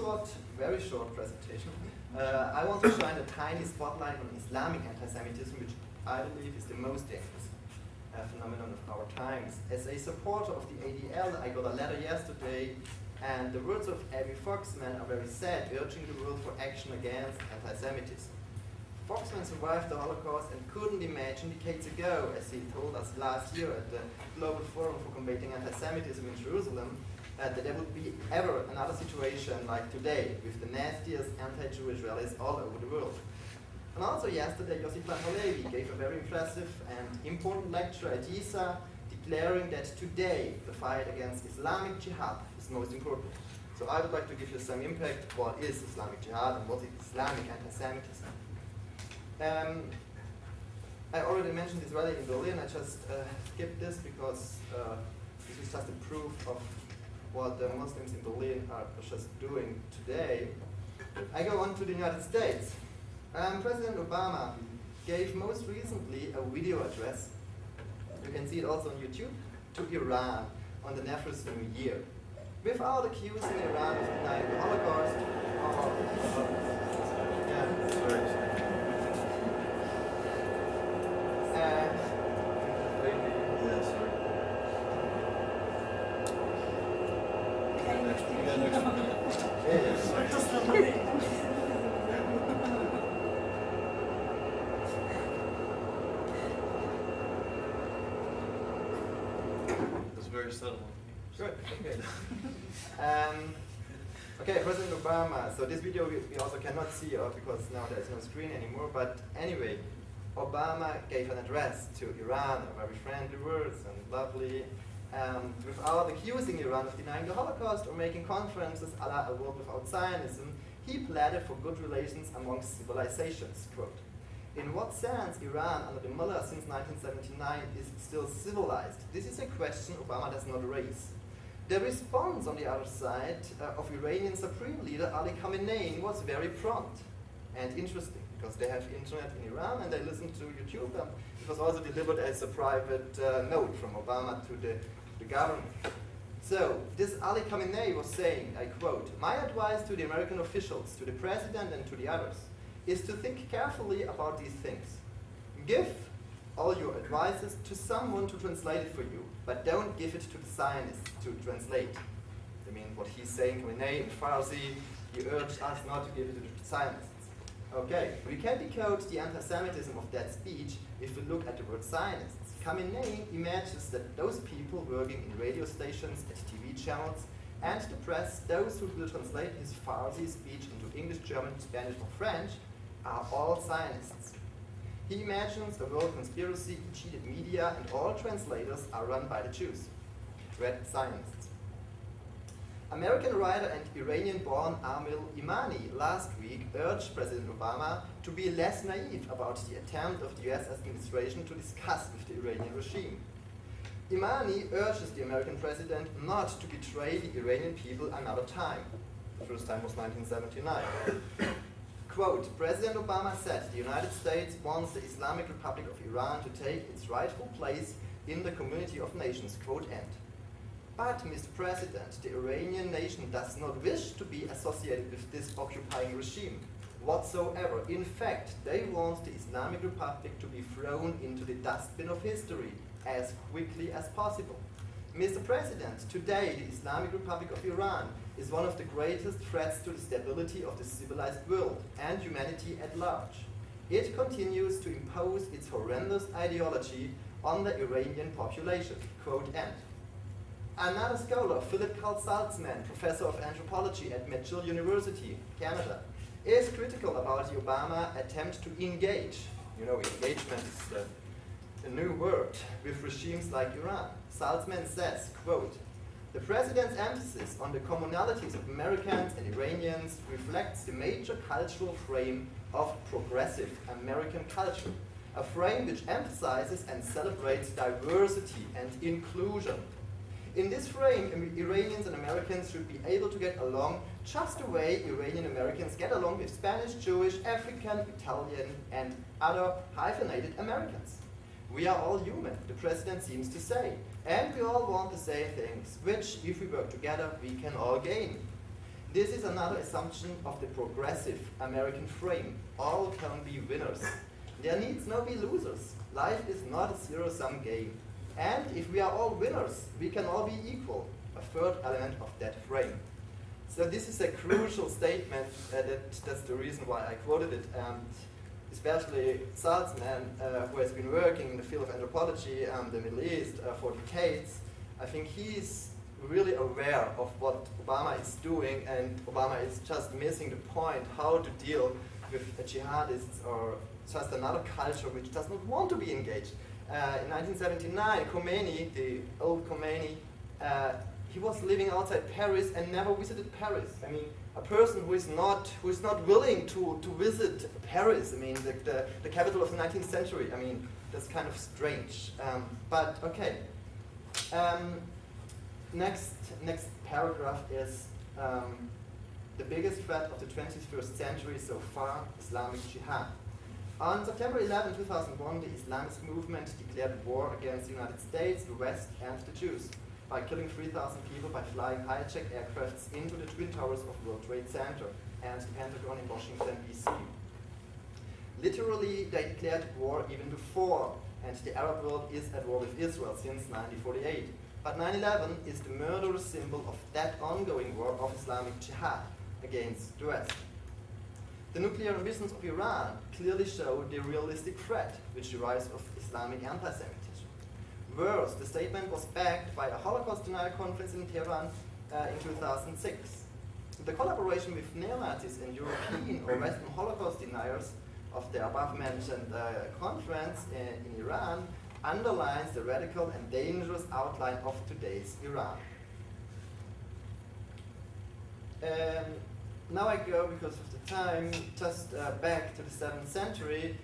very short presentation, I want to shine a tiny spotlight on Islamic anti-Semitism, which I believe is the most dangerous phenomenon of our times. As a supporter of the ADL, I got a letter yesterday, and the words of Abby Foxman are very sad, urging the world for action against anti-Semitism. Foxman survived the Holocaust and couldn't imagine decades ago, as he told us last year at the Global Forum for Combating Anti-Semitism in Jerusalem, that there would be ever another situation like today, with the nastiest anti-Jewish rallies all over the world. And also yesterday, Yossi Halevi gave a very impressive and important lecture at YIISA, declaring that today the fight against Islamic jihad is most important. So I would like to give you some impact. What is Islamic jihad and what is Islamic anti-Semitism? I already mentioned this rally in Berlin. I just skipped this because this is just a proof of what the Muslims in Berlin are just doing today. I go on to the United States. President Obama gave most recently a video address, you can see it also on YouTube, to Iran on the Nafris New Year, without accusing Iran of denying the Holocaust It's very subtle. Good, okay. Okay, President Obama, so this video we also cannot see because now there's no screen anymore, but anyway, Obama gave an address to Iran, very friendly words and lovely, without accusing Iran of denying the Holocaust or making conferences a la a world without Zionism. He pleaded for good relations amongst civilizations, quote. In what sense Iran under the Mullah since 1979 is still civilized? This is a question Obama does not raise. The response on the other side of Iranian Supreme Leader Ali Khamenei was very prompt and interesting because they have internet in Iran and they listen to YouTube. It was also delivered as a private note from Obama to the government. So this Ali Khamenei was saying, I quote, "My advice to the American officials, to the president and to the others, is to think carefully about these things. Give all your advices to someone to translate it for you, but don't give it to the Zionists to translate. I mean, what he's saying, Khamenei in Farsi, he urged us not to give it to the Zionists. Okay, we can decode the anti-Semitism of that speech if we look at the word Zionists. Khamenei imagines that those people working in radio stations, at TV channels, and the press, those who will translate his Farsi speech into English, German, Spanish, or French, are all Zionists. He imagines a world conspiracy, cheated media, and all translators are run by the Jews. Red Zionists. American writer and Iranian-born Amil Imani last week urged President Obama to be less naive about the attempt of the US administration to discuss with the Iranian regime. Imani urges the American president not to betray the Iranian people another time. The first time was 1979. Quote, President Obama said the United States wants the Islamic Republic of Iran to take its rightful place in the community of nations, quote end. But, Mr. President, the Iranian nation does not wish to be associated with this occupying regime whatsoever. In fact, they want the Islamic Republic to be thrown into the dustbin of history as quickly as possible. Mr. President, today the Islamic Republic of Iran is one of the greatest threats to the stability of the civilized world and humanity at large. It continues to impose its horrendous ideology on the Iranian population, quote end. Another scholar, Philip Carl Saltzman, professor of anthropology at McGill University, Canada, is critical about the Obama attempt to engage, you know, engagement is a new word, with regimes like Iran. Saltzman says, quote, the president's emphasis on the commonalities of Americans and Iranians reflects the major cultural frame of progressive American culture, a frame which emphasizes and celebrates diversity and inclusion. In this frame, Iranians and Americans should be able to get along just the way Iranian Americans get along with Spanish, Jewish, African, Italian, and other hyphenated Americans. We are all human, the president seems to say, and we all want the same things, which, if we work together, we can all gain. This is another assumption of the progressive American frame. All can be winners. There needs no be losers. Life is not a zero-sum game. And if we are all winners, we can all be equal, a third element of that frame. So this is a crucial statement, that's the reason why I quoted it, and especially Saltzman, who has been working in the field of anthropology and the Middle East for decades, I think he's really aware of what Obama is doing, and Obama is just missing the point how to deal with jihadists or just another culture which does not want to be engaged. In 1979, Khomeini, the old Khomeini, he was living outside Paris and never visited Paris. I mean, a person who is not willing to visit Paris. I mean, the capital of the 19th century. I mean, that's kind of strange. But okay. Next paragraph is the biggest threat of the 21st century so far: Islamic Jihad. On September 11, 2001, the Islamist movement declared war against the United States, the West, and the Jews by killing 3,000 people by flying hijacked aircrafts into the Twin Towers of World Trade Center and the Pentagon in Washington, D.C. Literally, they declared war even before, and the Arab world is at war with Israel since 1948. But 9/11 is the murderous symbol of that ongoing war of Islamic Jihad against the West. The nuclear ambitions of Iran clearly show the realistic threat which derives of Islamic anti-Semitism. Worse, the statement was backed by a Holocaust denial conference in Tehran in 2006. The collaboration with neo-Nazis and European or Western Holocaust deniers of the above-mentioned conference in Iran underlines the radical and dangerous outline of today's Iran. Now I go, because of the time, just back to the 7th century,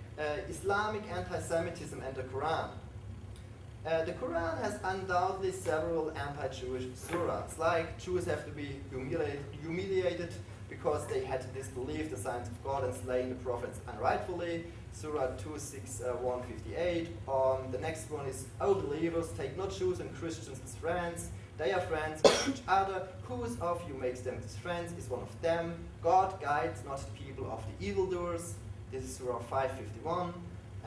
Islamic anti-Semitism and the Quran. The Quran has undoubtedly several anti-Jewish surahs, like Jews have to be humiliated because they had to disbelieve the signs of God and slaying the prophets unrightfully, Surah 26158. The next one is, O believers, take not Jews and Christians as friends. They are friends of each other. Whose of you makes them his friends is one of them. God guides not the people of the evildoers. This is Surah 551.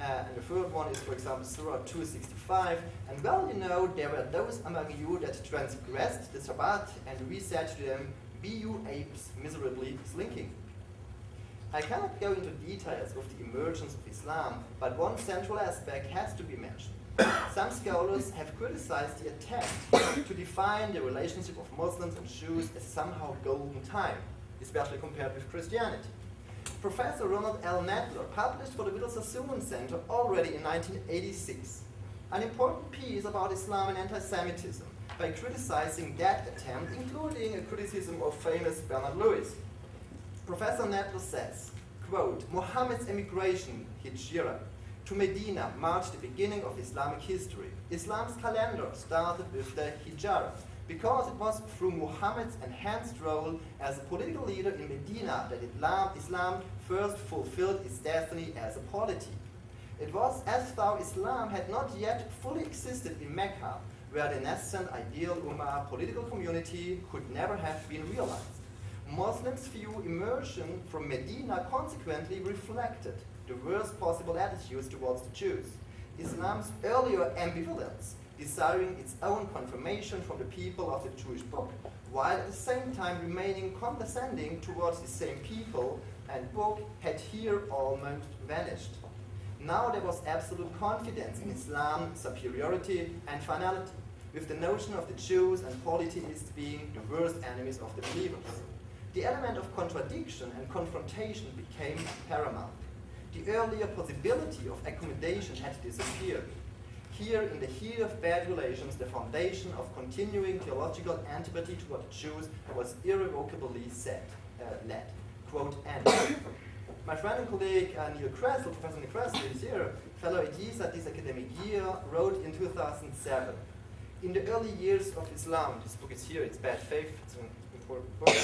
And the third one is, for example, Surah 265. And well, you know, there were those among you that transgressed the Sabbath, and we said to them, be you apes miserably slinking. I cannot go into details of the emergence of Islam, but one central aspect has to be mentioned. Some scholars have criticized the attempt to define the relationship of Muslims and Jews as somehow golden time, especially compared with Christianity. Professor Ronald L. Nadler published for the Middle Sassoon Center already in 1986 an important piece about Islam and anti-Semitism by criticizing that attempt, including a criticism of famous Bernard Lewis. Professor Nadler says, quote, Muhammad's emigration, Hijra, to Medina marked the beginning of Islamic history. Islam's calendar started with the Hijra, because it was through Muhammad's enhanced role as a political leader in Medina that Islam first fulfilled its destiny as a polity. It was as though Islam had not yet fully existed in Mecca, where the nascent ideal Ummah political community could never have been realized. Muslims' view immersion from Medina consequently reflected the worst possible attitudes towards the Jews. Islam's earlier ambivalence, desiring its own confirmation from the people of the Jewish book, while at the same time remaining condescending towards the same people and book, had here almost vanished. Now there was absolute confidence in Islam's superiority and finality, with the notion of the Jews and polytheists being the worst enemies of the believers. The element of contradiction and confrontation became paramount. The earlier possibility of accommodation had disappeared. Here, in the heat of bad relations, the foundation of continuing theological antipathy toward the Jews was irrevocably laid. Quote, end. My friend and colleague Neil Kressel, Professor Neil Kressel, is here, fellow at YIISA this academic year, wrote in 2007, in the early years of Islam, this book is here, it's Bad Faith, it's an important book.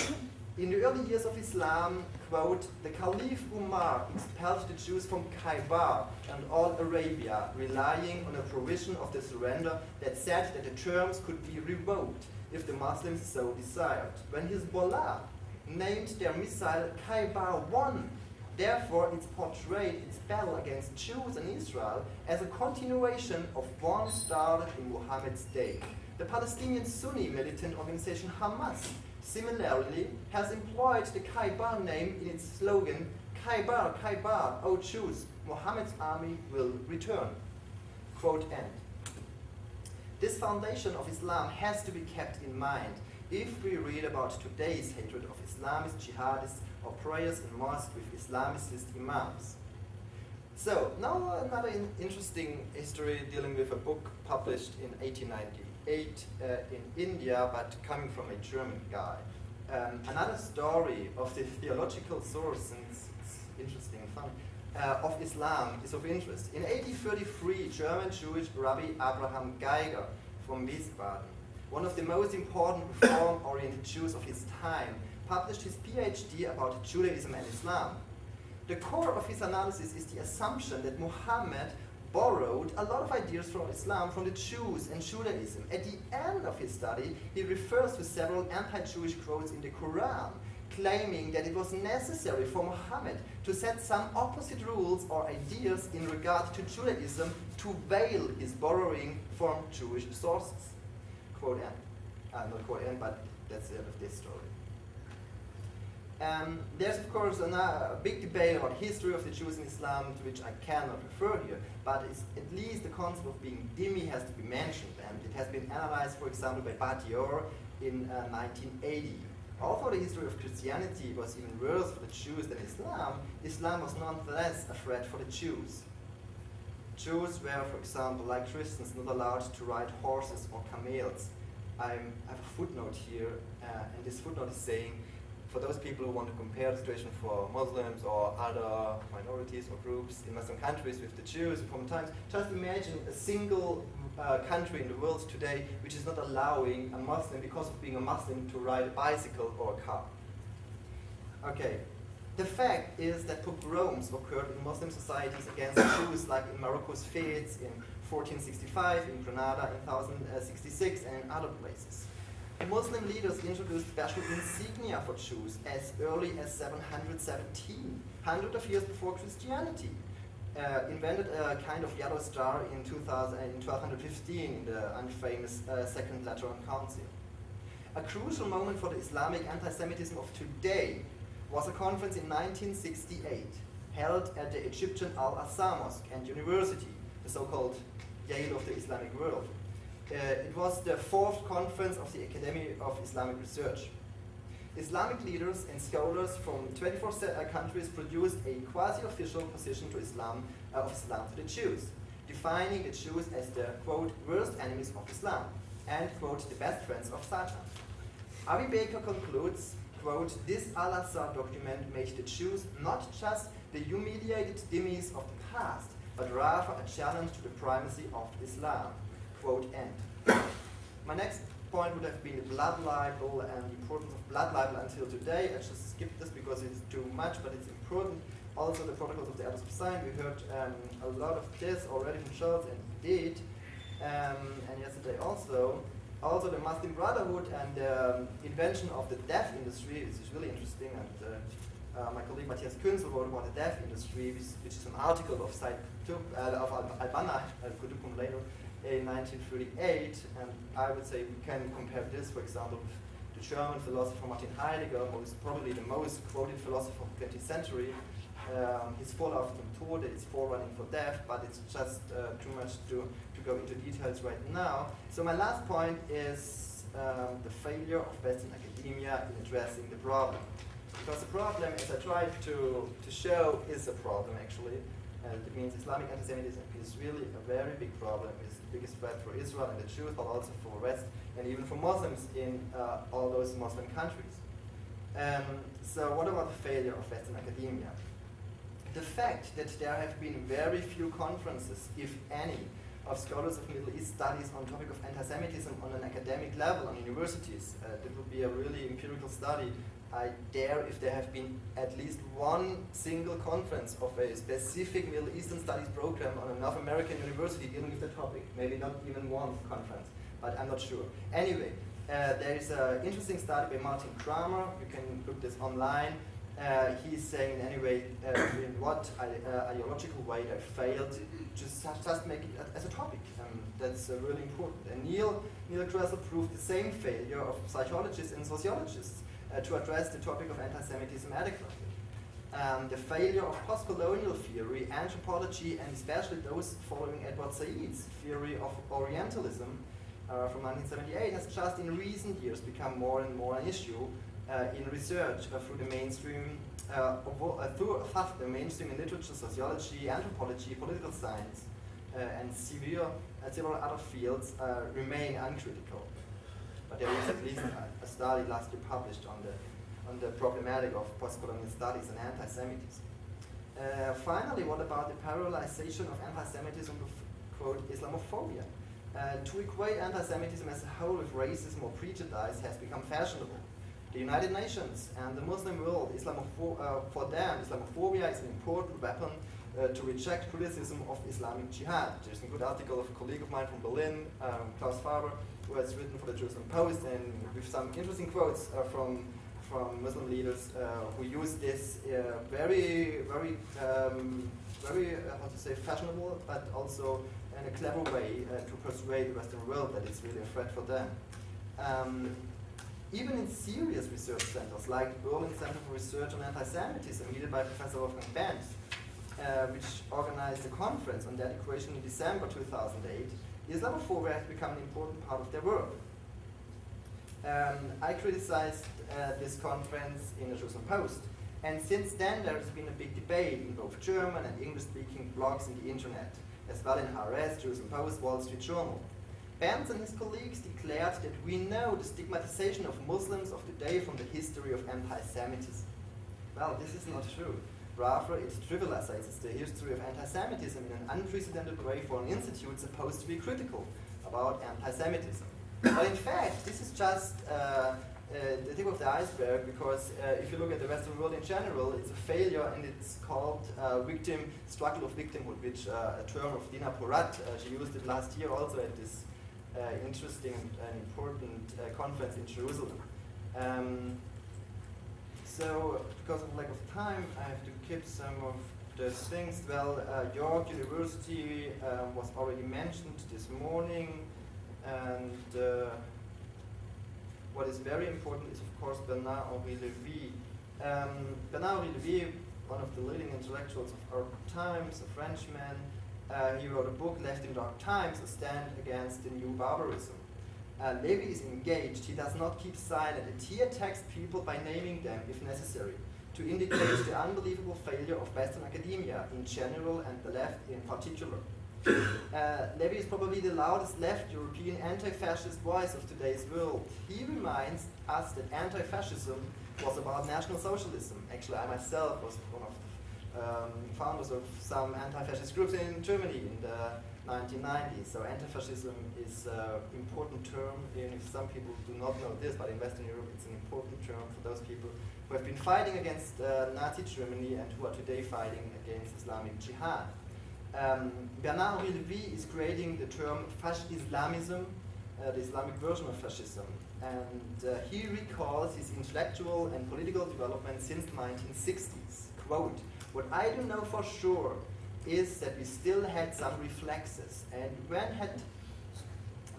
In the early years of Islam, quote, the Caliph Umar expelled the Jews from Khaybar and all Arabia, relying on a provision of the surrender that said that the terms could be revoked if the Muslims so desired. When Hezbollah named their missile Khaybar 1, therefore it portrayed its battle against Jews and Israel as a continuation of one started in Muhammad's day. The Palestinian Sunni militant organization Hamas similarly has employed the Khaybar name in its slogan, Khaybar, Khaybar, O Jews, Muhammad's army will return. Quote end. This foundation of Islam has to be kept in mind if we read about today's hatred of Islamist jihadists or prayers in mosques with Islamist imams. So, now another interesting history dealing with a book published in 1898 in India, but coming from a German guy. Another story of the theological source, and it's interesting and fun, of Islam is of interest. In 1833, German Jewish Rabbi Abraham Geiger from Wiesbaden, one of the most important reform-oriented Jews of his time, published his PhD about Judaism and Islam. The core of his analysis is the assumption that Muhammad borrowed a lot of ideas from Islam from the Jews and Judaism. At the end of his study, he refers to several anti-Jewish quotes in the Quran, claiming that it was necessary for Muhammad to set some opposite rules or ideas in regard to Judaism to veil his borrowing from Jewish sources. Quote end. Not quote end, but that's the end of this story. There's of course a big debate about the history of the Jews in Islam, to which I cannot refer here, but at least the concept of being dhimmi has to be mentioned, and it has been analyzed, for example, by Batior in 1980. Although the history of Christianity was even worse for the Jews than Islam, Islam was nonetheless a threat for the Jews. Jews were, for example, like Christians, not allowed to ride horses or camels. I have a footnote here, and this footnote is saying, for those people who want to compare the situation for Muslims or other minorities or groups in Muslim countries with the Jews in former times, just imagine a single country in the world today which is not allowing a Muslim, because of being a Muslim, to ride a bicycle or a car. Okay, the fact is that pogroms occurred in Muslim societies against Jews, like in Morocco's Fez in 1465, in Granada in 1066, and in other places. Muslim leaders introduced special insignia for Jews as early as 717, hundreds of years before Christianity. invented a kind of yellow star in 1215 in the unfamous Second Lateran Council. A crucial moment for the Islamic anti-Semitism of today was a conference in 1968 held at the Egyptian Al-Azhar Mosque and University, the so-called Yale of the Islamic world. It was the fourth conference of the Academy of Islamic Research. Islamic leaders and scholars from 24 countries produced a quasi-official position of Islam to the Jews, defining the Jews as the, quote, worst enemies of Islam, and, quote, the best friends of Satan. Avi Baker concludes, quote, this Al-Azhar document made the Jews not just the humiliated dhimmis of the past, but rather a challenge to the primacy of Islam, quote, end. My next point would have been the blood libel and the importance of blood libel until today. I just skipped this because it's too much, but it's important. Also, the protocols of the Elders of Zion. We heard a lot of this already from Charles, and he did. And yesterday also. Also, the Muslim Brotherhood and the invention of the deaf industry, which is really interesting. And my colleague Matthias Künzel wrote about the deaf industry, which is an article of Albana Kutukum later, in 1938, and I would say we can compare this, for example, with the German philosopher Martin Heidegger, who is probably the most quoted philosopher of the 20th century. His Vorlauf zum Tode is forerunning for death, but it's just too much to go into details right now. So my last point is the failure of Western academia in addressing the problem. Because the problem, as I tried to show, is a problem actually. It means Islamic anti-Semitism is really a very big problem. It's the biggest threat for Israel and the Jews, but also for West and even for Muslims in all those Muslim countries. So what about the failure of Western academia? The fact that there have been very few conferences, if any, of scholars of Middle East studies on the topic of anti-Semitism on an academic level on universities, that would be a really empirical study. I dare if there have been at least one single conference of a specific Middle Eastern studies program on a North American university dealing with the topic. Maybe not even one conference, but I'm not sure. Anyway, there is an interesting study by Martin Kramer. You can look this online. He's saying, anyway, in what ideological way they failed, just make it as a topic. That's really important. And Neil Kressel proved the same failure of psychologists and sociologists to address the topic of anti-Semitism adequately. The failure of post-colonial theory, anthropology, and especially those following Edward Said's theory of Orientalism from 1978 has just in recent years become more and more an issue in research through the mainstream, the mainstream in literature, sociology, anthropology, political science, and several other fields remain uncritical. But there is at least a study last year published on the problematic of post-colonial studies and anti-Semitism. Finally, what about the parallelization of anti-Semitism with, quote, Islamophobia? To equate anti-Semitism as a whole with racism or prejudice has become fashionable. The United Nations and the Muslim world, for them, Islamophobia is an important weapon to reject criticism of Islamic jihad. There's a good article of a colleague of mine from Berlin, Klaus Faber, who has written for the Jerusalem Post, and with some interesting quotes from Muslim leaders who use this very how to say, fashionable, but also in a clever way to persuade the Western world that it's really a threat for them. Even in serious research centers, like the Berlin Center for Research on Anti-Semitism, headed by Professor Wolfgang Benz, which organized a conference on that equation in December 2008, Islamophobia has become an important part of their work. I criticized this conference in the Jerusalem Post, and since then there has been a big debate in both German and English-speaking blogs in the internet, as well in Haaretz, Jerusalem Post, Wall Street Journal. Benz and his colleagues declared that we know the stigmatization of Muslims of today from the history of anti-Semitism. Well, this is not true. Rather, it trivializes the history of anti-Semitism in an unprecedented way for an institute supposed to be critical about anti-Semitism. But in fact, this is just the tip of the iceberg, because if you look at the Western world in general, it's a failure, and it's called struggle of victimhood, which a term of Dina Porat, she used it last year also at this interesting and important conference in Jerusalem. So, because of lack of time, I have to keep some of things, well, York University was already mentioned this morning, and what is very important is, of course, Bernard-Henri Lévy. Bernard-Henri Lévy, one of the leading intellectuals of our times, a Frenchman, he wrote a book, Left in Dark Times, A Stand Against the New Barbarism. Lévy is engaged, he does not keep silent, and he attacks people by naming them, if necessary, to indicate the unbelievable failure of Western academia in general and the left in particular. Lévy is probably the loudest left European anti-fascist voice of today's world. He reminds us that anti-fascism was about National Socialism. Actually, I myself was one of the founders of some anti-fascist groups in Germany in the 1990s. So anti-fascism is an important term, even if some people do not know this, but in Western Europe it's an important term for those people who have been fighting against Nazi Germany and who are today fighting against Islamic Jihad. Bernard-Henri Lévy is creating the term Fash-Islamism, the Islamic version of fascism, and he recalls his intellectual and political development since the 1960s. Quote, "What I do know for sure is that we still had some reflexes, and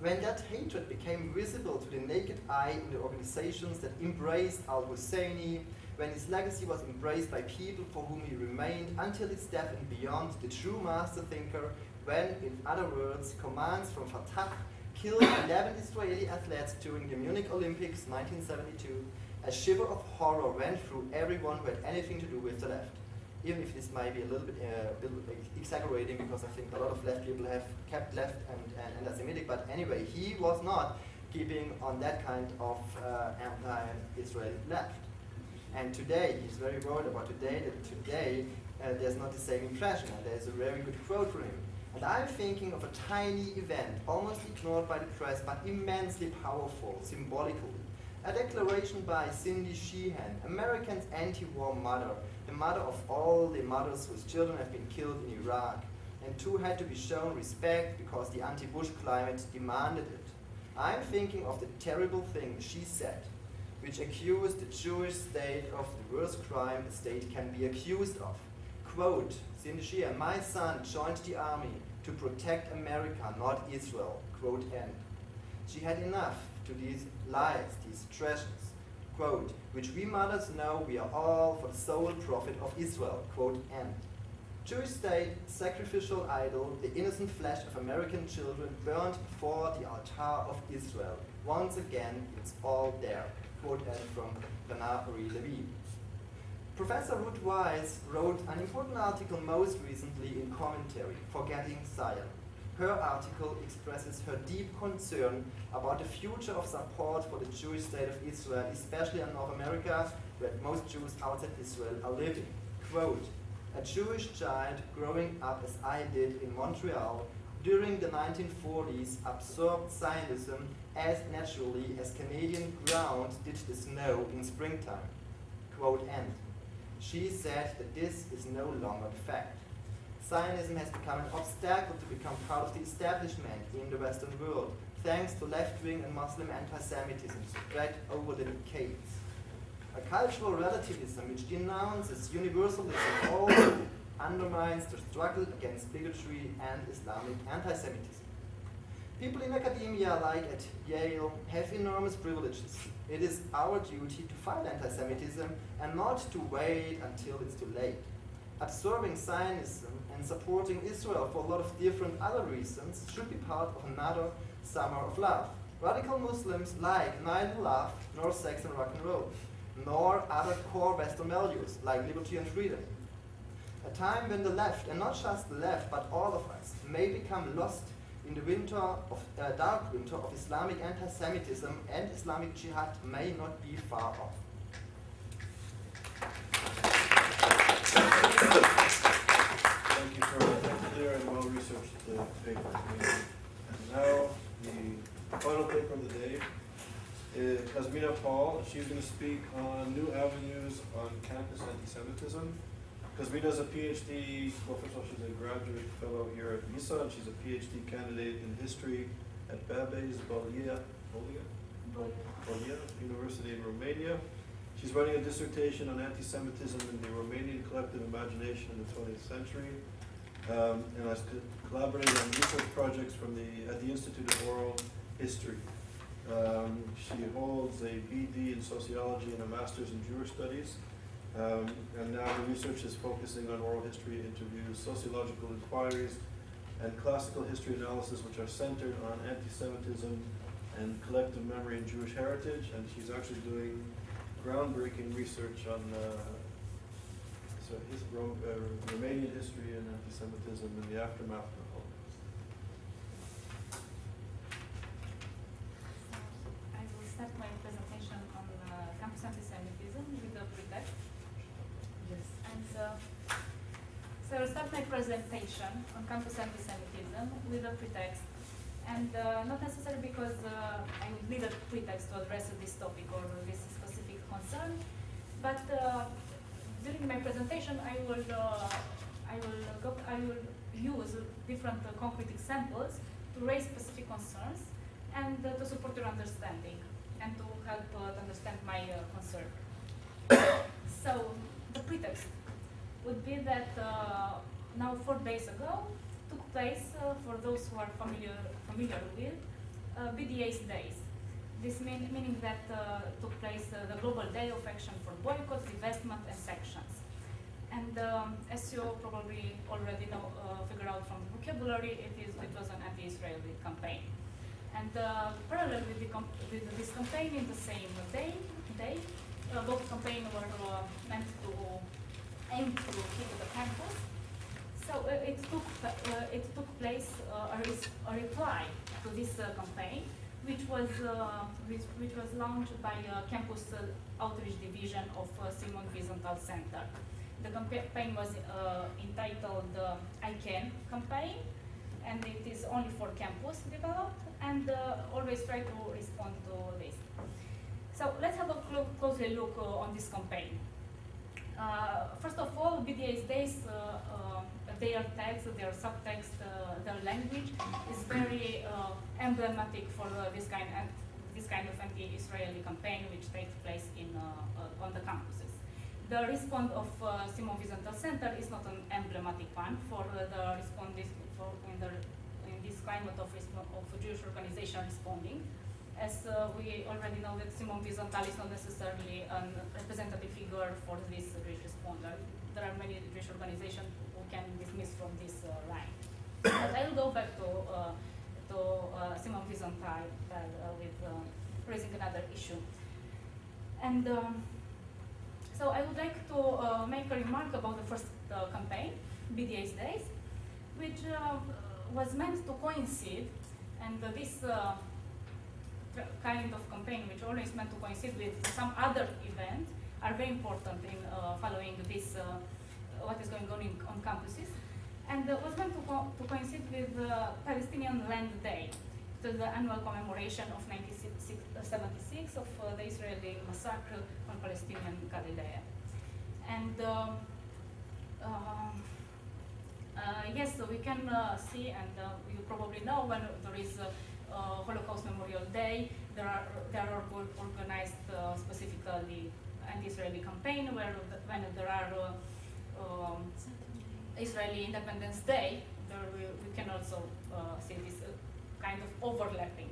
when that hatred became visible to the naked eye in the organizations that embraced al-Husseini, when his legacy was embraced by people for whom he remained until his death and beyond, the true master thinker, when, in other words, commands from Fatah killed 11 Israeli athletes during the Munich Olympics 1972, a shiver of horror went through everyone who had anything to do with the left." Even if this might be a little bit exaggerating, because I think a lot of left people have kept left and anti-Semitic, but anyway, he was not keeping on that kind of anti-Israeli left. And today, he's very worried about today there's not the same impression, and there's a very good quote from him. And I'm thinking of a tiny event, almost ignored by the press, but immensely powerful, symbolically. A declaration by Cindy Sheehan, America's anti-war mother, the mother of all the mothers whose children have been killed in Iraq, and who had to be shown respect because the anti-Bush climate demanded it. I'm thinking of the terrible thing she said, which accused the Jewish state of the worst crime a state can be accused of. Quote, Cindy Sheehan, "My son joined the army to protect America, not Israel." Quote end. She had enough to these lies, these treasures. Quote, "which we mothers know we are all for the sole profit of Israel." Quote end. Jewish state, sacrificial idol, the innocent flesh of American children burned before the altar of Israel. Once again, it's all there. Quote end from Bernard-Henri Lévy. Professor Ruth Weiss wrote an important article most recently in Commentary, Forgetting Zion. Her article expresses her deep concern about the future of support for the Jewish state of Israel, especially in North America, where most Jews outside Israel are living. Quote, "A Jewish child growing up as I did in Montreal during the 1940s absorbed Zionism as naturally as Canadian ground did the snow in springtime." Quote end. She said that this is no longer the fact. Zionism has become an obstacle to become part of the establishment in the Western world, thanks to left-wing and Muslim anti-Semitism spread over the decades. A cultural relativism which denounces universalism also undermines the struggle against bigotry and Islamic anti-Semitism. People in academia, like at Yale, have enormous privileges. It is our duty to fight anti-Semitism and not to wait until it's too late. Absorbing Zionism and supporting Israel for a lot of different other reasons should be part of another summer of love. Radical Muslims like neither love nor sex and rock and roll, nor other core Western values like liberty and freedom. A time when the left, and not just the left, but all of us, may become lost in the dark winter of Islamic anti-Semitism and Islamic jihad may not be far off. Thank you for a clear and well-researched paper. And now, the final paper of the day is Kazmina Paul. She's going to speak on new avenues on campus anti-Semitism. Kazmina is a PhD, well, first of all, she's a graduate fellow here at YIISA, and she's a PhD candidate in history at Babes Bollia University in Romania. She's writing a dissertation on anti-Semitism in the Romanian collective imagination in the 20th century, and has collaborated on research projects at the Institute of Oral History. She holds a BD in sociology and a master's in Jewish studies, and now her research is focusing on oral history interviews, sociological inquiries, and classical history analysis, which are centered on anti-Semitism and collective memory and Jewish heritage. And she's actually doing groundbreaking research on Romanian history and anti-Semitism in the aftermath of the Holocaust. I will start my presentation on campus antisemitism with the pretext. Yes. And so I will start my presentation on campus antisemitism with a pretext. And not necessarily because I would need a pretext to address this topic or this specific concern, but during my presentation I will use different concrete examples to raise specific concerns and to support your understanding and to help understand my concern. So the pretext would be that now 4 days ago took place, for those who are familiar with, BDA's days. This meaning that took place the Global Day of Action for Boycott, Divestment and Sanctions. And as you probably already know, figure out from the vocabulary, it was an anti-Israeli campaign. And parallel with this campaign, in the same day, both campaigns were meant to aim to hit the campus. So it took place a reply to this campaign, which was launched by Campus Outreach Division of Simon Wiesenthal Center. The campaign was entitled I Can campaign, and it is only for campus developed, and always try to respond to this. So let's have a closely look on this campaign. First of all, BDA's days, their text, their subtext, their language is very emblematic for this kind of anti-Israeli campaign which takes place on the campuses. The response of Simon Wiesenthal Center is not an emblematic one for the response in this climate of Jewish organization responding. As we already know that Simon Wiesenthal is not necessarily a representative figure for this Jewish responder. There are many Jewish organizations who can dismiss from this line. But I will go back to Simon Wiesenthal with raising another issue. And so I would like to make a remark about the first campaign, BDA's Days, which was meant to coincide, and this kind of campaign, which always meant to coincide with some other event, are very important in following this, what is going on campuses, and was meant to coincide with Palestinian Land Day, to the annual commemoration of 1976 of the Israeli massacre on Palestinian Galilee. And yes, so we can see, and you probably know, when there is Holocaust Memorial Day, there are organized specifically anti-Israeli campaign when there are Israeli Independence Day, we can also see this kind of overlapping.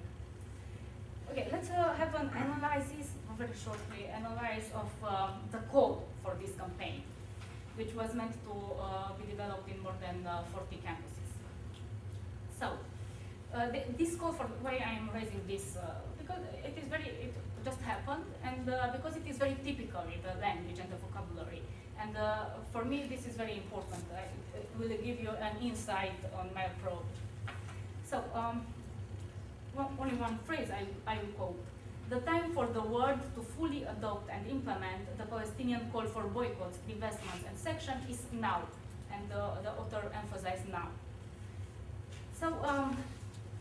Okay, let's have an analysis, very shortly, analyze of the code for this campaign, which was meant to be developed in more than 40 campuses. So, this call, for why I am raising this, because it just happened, and because it is very typical in the language and the vocabulary. And for me, this is very important. It will give you an insight on my approach. So, only one phrase I will quote. The time for the world to fully adopt and implement the Palestinian call for boycotts, divestments, and section is now. And the author emphasized now. So,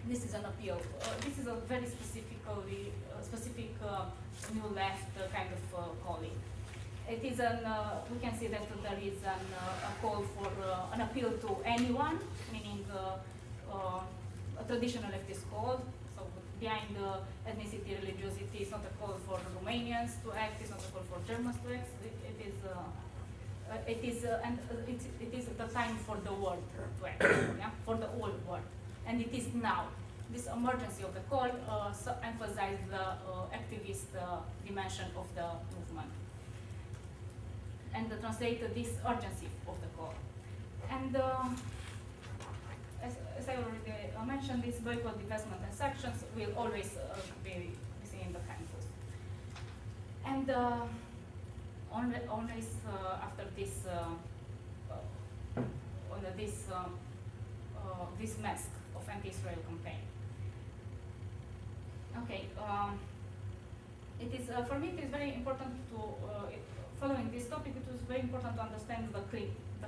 this is an appeal. This is a very specific new left kind of calling. It is we can see that there is a call for an appeal to anyone, meaning a traditional leftist call, so behind ethnicity, religiosity. It's not a call for Romanians to act. It's not a call for Germans to act. It is the time for the world to act, yeah? For the whole world, and it is now. This emergency of the call emphasizes the activist dimension of the movement, and translate this urgency of the call. And as I already mentioned, this boycott, divestment, and sanctions will always be seen in the campus. And always after this, under this mask of anti-Israel campaign. Okay, it is for me. It is very important to following this topic. It was very important to understand the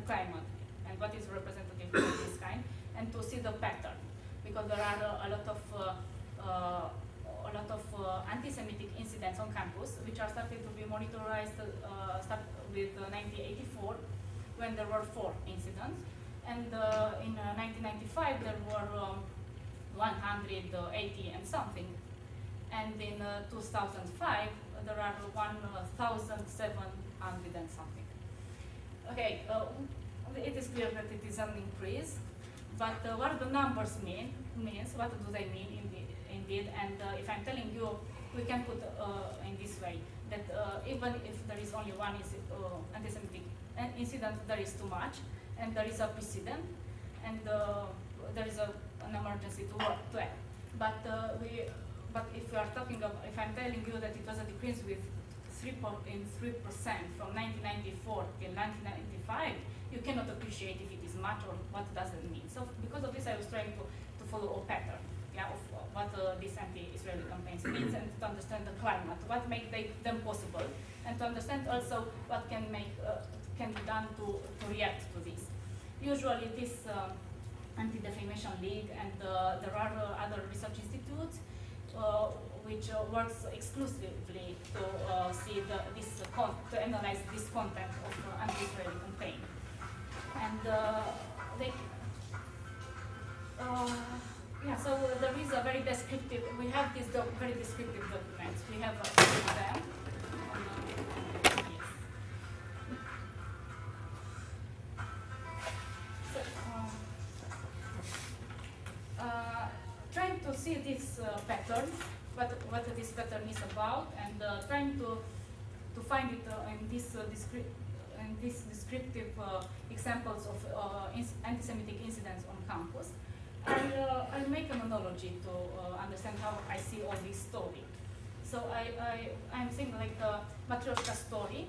climate and what is representative of this kind, and to see the pattern, because there are a lot of anti-Semitic incidents on campus, which are started to be monitored start with 1984, when there were 4 incidents, and in 1995 there were 180 and something, and in 2005 there are 1,700 and something. Okay, it is clear that it is an increase, but what the numbers means, what do they mean indeed, and if I'm telling you, we can put in this way, that even if there is only one anti-Semitic incident, there is too much, and there is a precedent, and there is an emergency to act. But if we are talking about, if I'm telling you that it was a decrease with 3% from 1994 till 1995, you cannot appreciate if it is much or what does it mean. So because of this, I was trying to follow a pattern, yeah, of what these anti-Israeli campaigns means, and to understand the climate, what makes them possible, and to understand also what can be done to react to this. Usually this Anti-Defamation League, and there are other research institutes which works exclusively to see to analyze this content of anti-Israeli campaign, and yeah. So there is a very descriptive. We have these very descriptive documents. We have them. Trying to see this pattern, what this pattern is about, and trying to find it in these descriptive examples of anti-Semitic incidents on campus. I'll make an analogy to understand how I see all this story. So I'm saying like the Matryoshka story,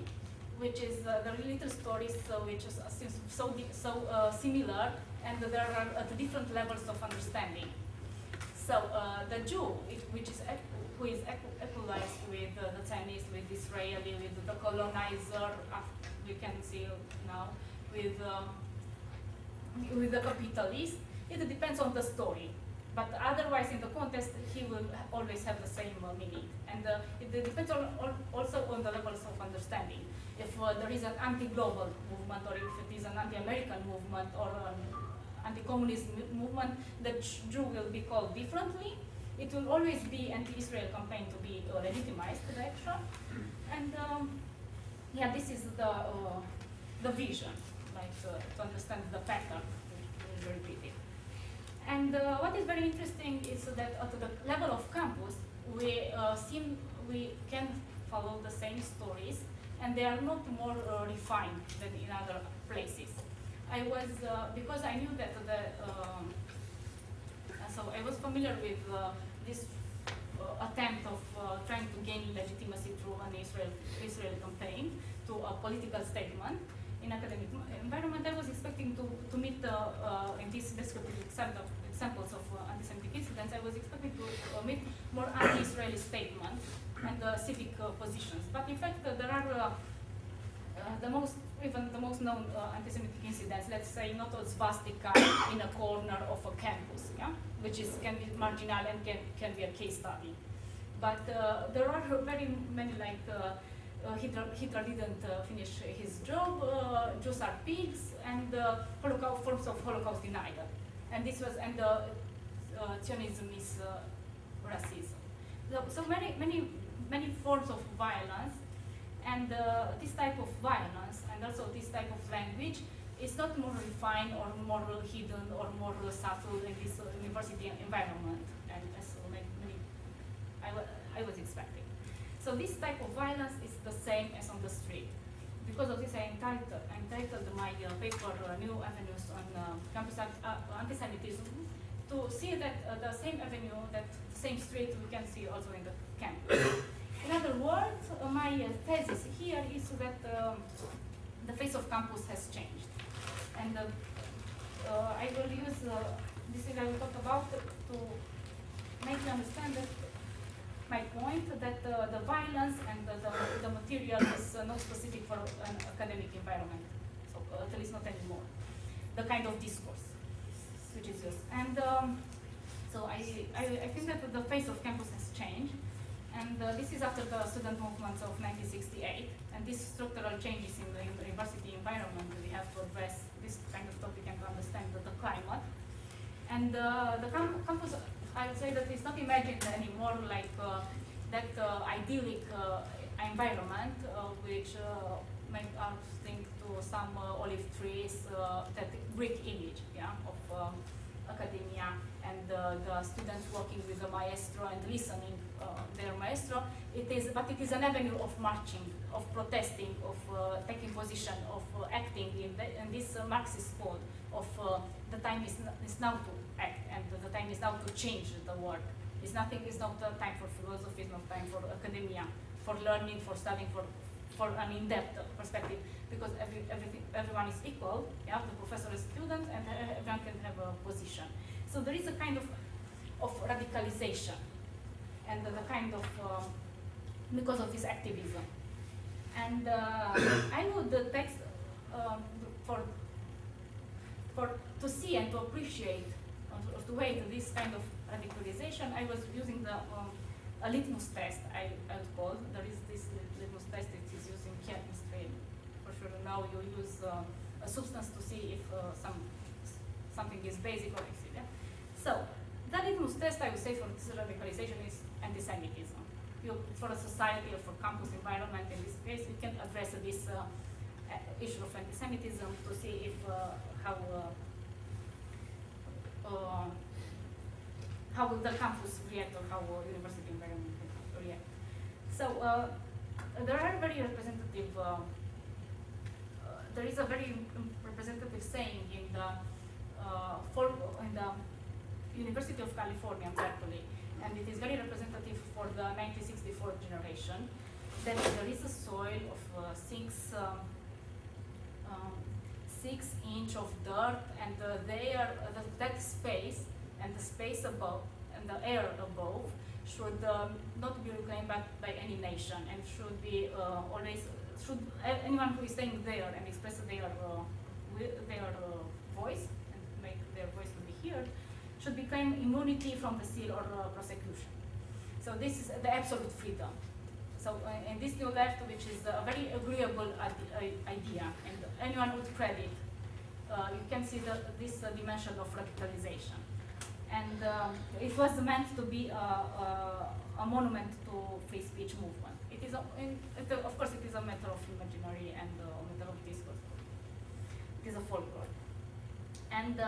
which is the little stories which seems so similar, and there are different levels of understanding. So the Jew, who is equalized with the Chinese, with Israeli, with the colonizer, we can see now, with the capitalist, it depends on the story. But otherwise, in the context, he will always have the same meaning. And it depends also on the levels of understanding. If there is an anti-global movement, or if it is an anti-American movement, or an anti-communist movement, the Jew will be called differently. It will always be anti-Israel campaign to be legitimized, the action. And yeah, this is the vision, like to understand the pattern, to repeat it. And what is very interesting is that at the level of campus, we can follow the same stories, and they are not more refined than in other places. I was, because I knew that so I was familiar with this attempt of trying to gain legitimacy through an Israeli campaign to a political statement in academic environment. I was expecting to meet in these descriptive examples of anti-Semitic incidents, I was expecting to meet more anti-Israeli statements and civic positions. But in fact, there are even the most known anti-Semitic incidents, let's say not a swastika in a corner of a campus, yeah? Which can be marginal and can be a case study. But there are very many, like Hitler didn't finish his job, Jews are pigs, and forms of Holocaust denial. And this was, and Zionism is racism. So many forms of violence, and this type of violence and also this type of language is not more refined or more hidden or more subtle in this university environment, and as I was expecting. So this type of violence is the same as on the street. Because of this, I entitled my paper New Avenues on Campus Antisemitism, to see that the same avenue, that same street we can see also in the campus. In other words, my thesis here is that the face of campus has changed. And I will use, this is I will talk about to make you understand that my point that the violence and the material is not specific for an academic environment, so at least not anymore. The kind of discourse which is used. And so I think that the face of campus has changed, and this is after the student movements of 1968, and these structural changes in the university environment, we have to address this kind of topic and to understand the climate. And the campus, I would say that it's not imagined anymore like that idyllic environment which make us think to some olive trees, that Greek image, yeah, of academia, and the students working with the maestro and listening their maestro. But it is an avenue of marching, of protesting, of taking position, of acting in this Marxist code of the time is now to act, and the time is now to change the world. It's not time for philosophy, it's not time for academia, for learning, for studying, for an in-depth perspective, because everyone is equal, yeah, the professor is student, and everyone can have a position. So there is a kind of radicalization, and the kind of, because of this activism. And I would the text to see and to appreciate, or to weigh this kind of radicalization, I was using a litmus test, I would call. There is this litmus test that is used in chemistry. For sure now you use a substance to see if something is basic or acid. Yeah? So the litmus test, I would say, for this radicalization is antisemitism. For a society or for campus environment, in this case, you can address this issue of antisemitism to see if how will the campus react, or how university environment will react. So there are very representative. There is a very representative saying in the University of California, Berkeley, and it is very representative for the 1964 generation, that there is a soil of 6 inches of dirt, and that space and the space above and the air above should not be reclaimed by any nation, and should be anyone who is staying there and express their voice and make their voice to be heard should be claimed immunity from the seal or prosecution. So this is the absolute freedom. So in this new left, which is a very agreeable idea, and anyone would credit, you can see this dimension of radicalization. And it was meant to be a monument to free speech movement. It is, of course, it is a matter of imaginary and a matter of discourse. It is a folklore. And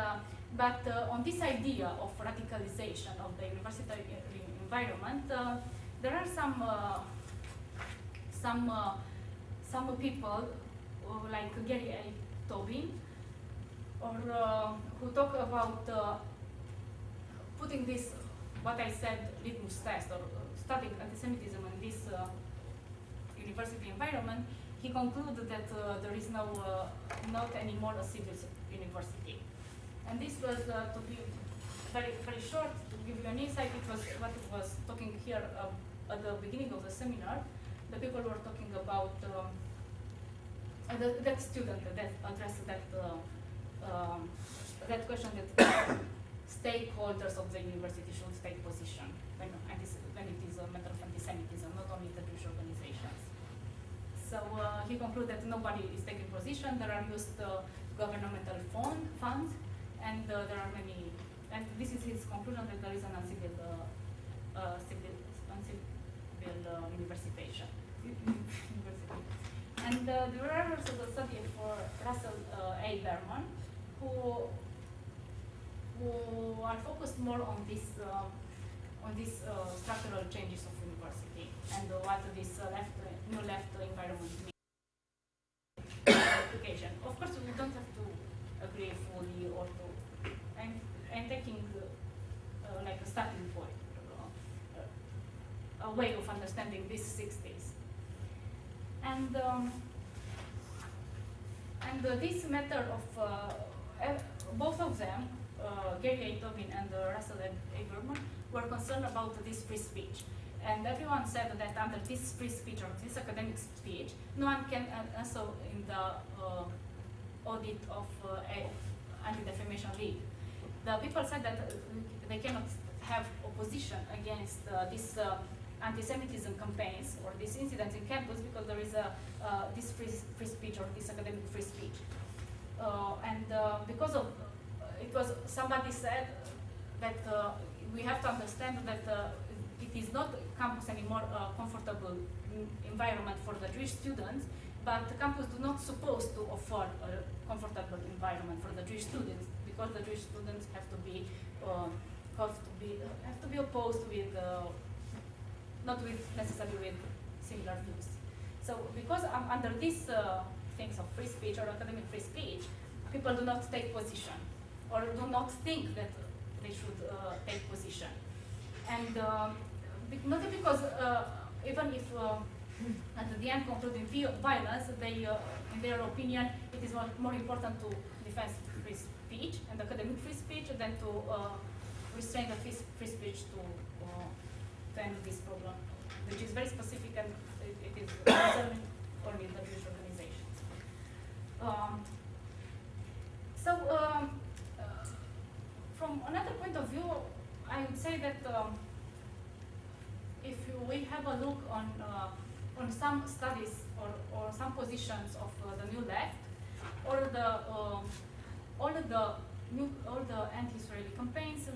but on this idea of radicalization of the university environment, there are some people like Gary Tobin, or who talk about putting this, what I said, litmus test, or studying antisemitism in this university environment. He concluded that there is not anymore a civil university. And this was, to be very, very short, to give you an insight, it was what it was talking here at the beginning of the seminar. The people were talking about that student that addressed that question, that stakeholders of the university should take position when it is a matter of antisemitism, not only the Jewish organizations. So he concluded that nobody is taking position. There are used governmental funds, and there are many, and this is his conclusion, that there is an uncivil the reverse of the study for Russell A. Berman, who are focused more on these structural changes of university and what this new left environment means. Application. Of course, we don't have to agree fully or to. I'm taking like a starting point, a way of understanding these 60s. And this matter of both of them, Gary A. Tobin and Russell A. Berman, were concerned about this free speech. And everyone said that under this free speech or this academic speech, no one can also in the audit of Anti-Defamation League. The people said that they cannot have opposition against this anti-Semitism campaigns or these incidents in campus because there is this free speech or this academic free speech. Because of it was somebody said that we have to understand that it is not campus anymore a comfortable environment for the Jewish students, but the campus do not supposed to offer a comfortable environment for the Jewish students because the Jewish students have to be opposed with not with necessarily with similar views. So because under these things of free speech or academic free speech, people do not take position or do not think that they should take position. And not because even if at the end concluding violence, they, in their opinion, it is more important to defend free speech and academic free speech than to restrain the free speech to end this problem, which is very specific and it is concerning only the Jewish organizations. From another point of view, I would say that if we have a look on some studies or some positions of the new left, all the anti-Israeli campaigns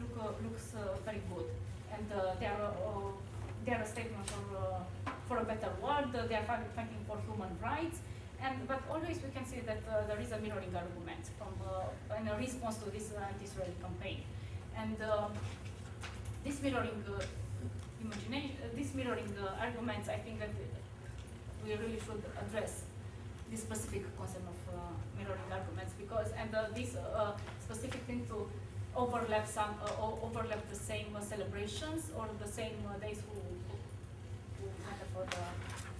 looks very good, and they are a statement for a better world. They are fighting for human rights, but always we can see that there is a mirroring argument in a response to this anti-Israeli campaign, and this mirroring arguments, I think that we really should address this specific concept of mirroring arguments because this specific thing to overlap the same celebrations or the same days who matter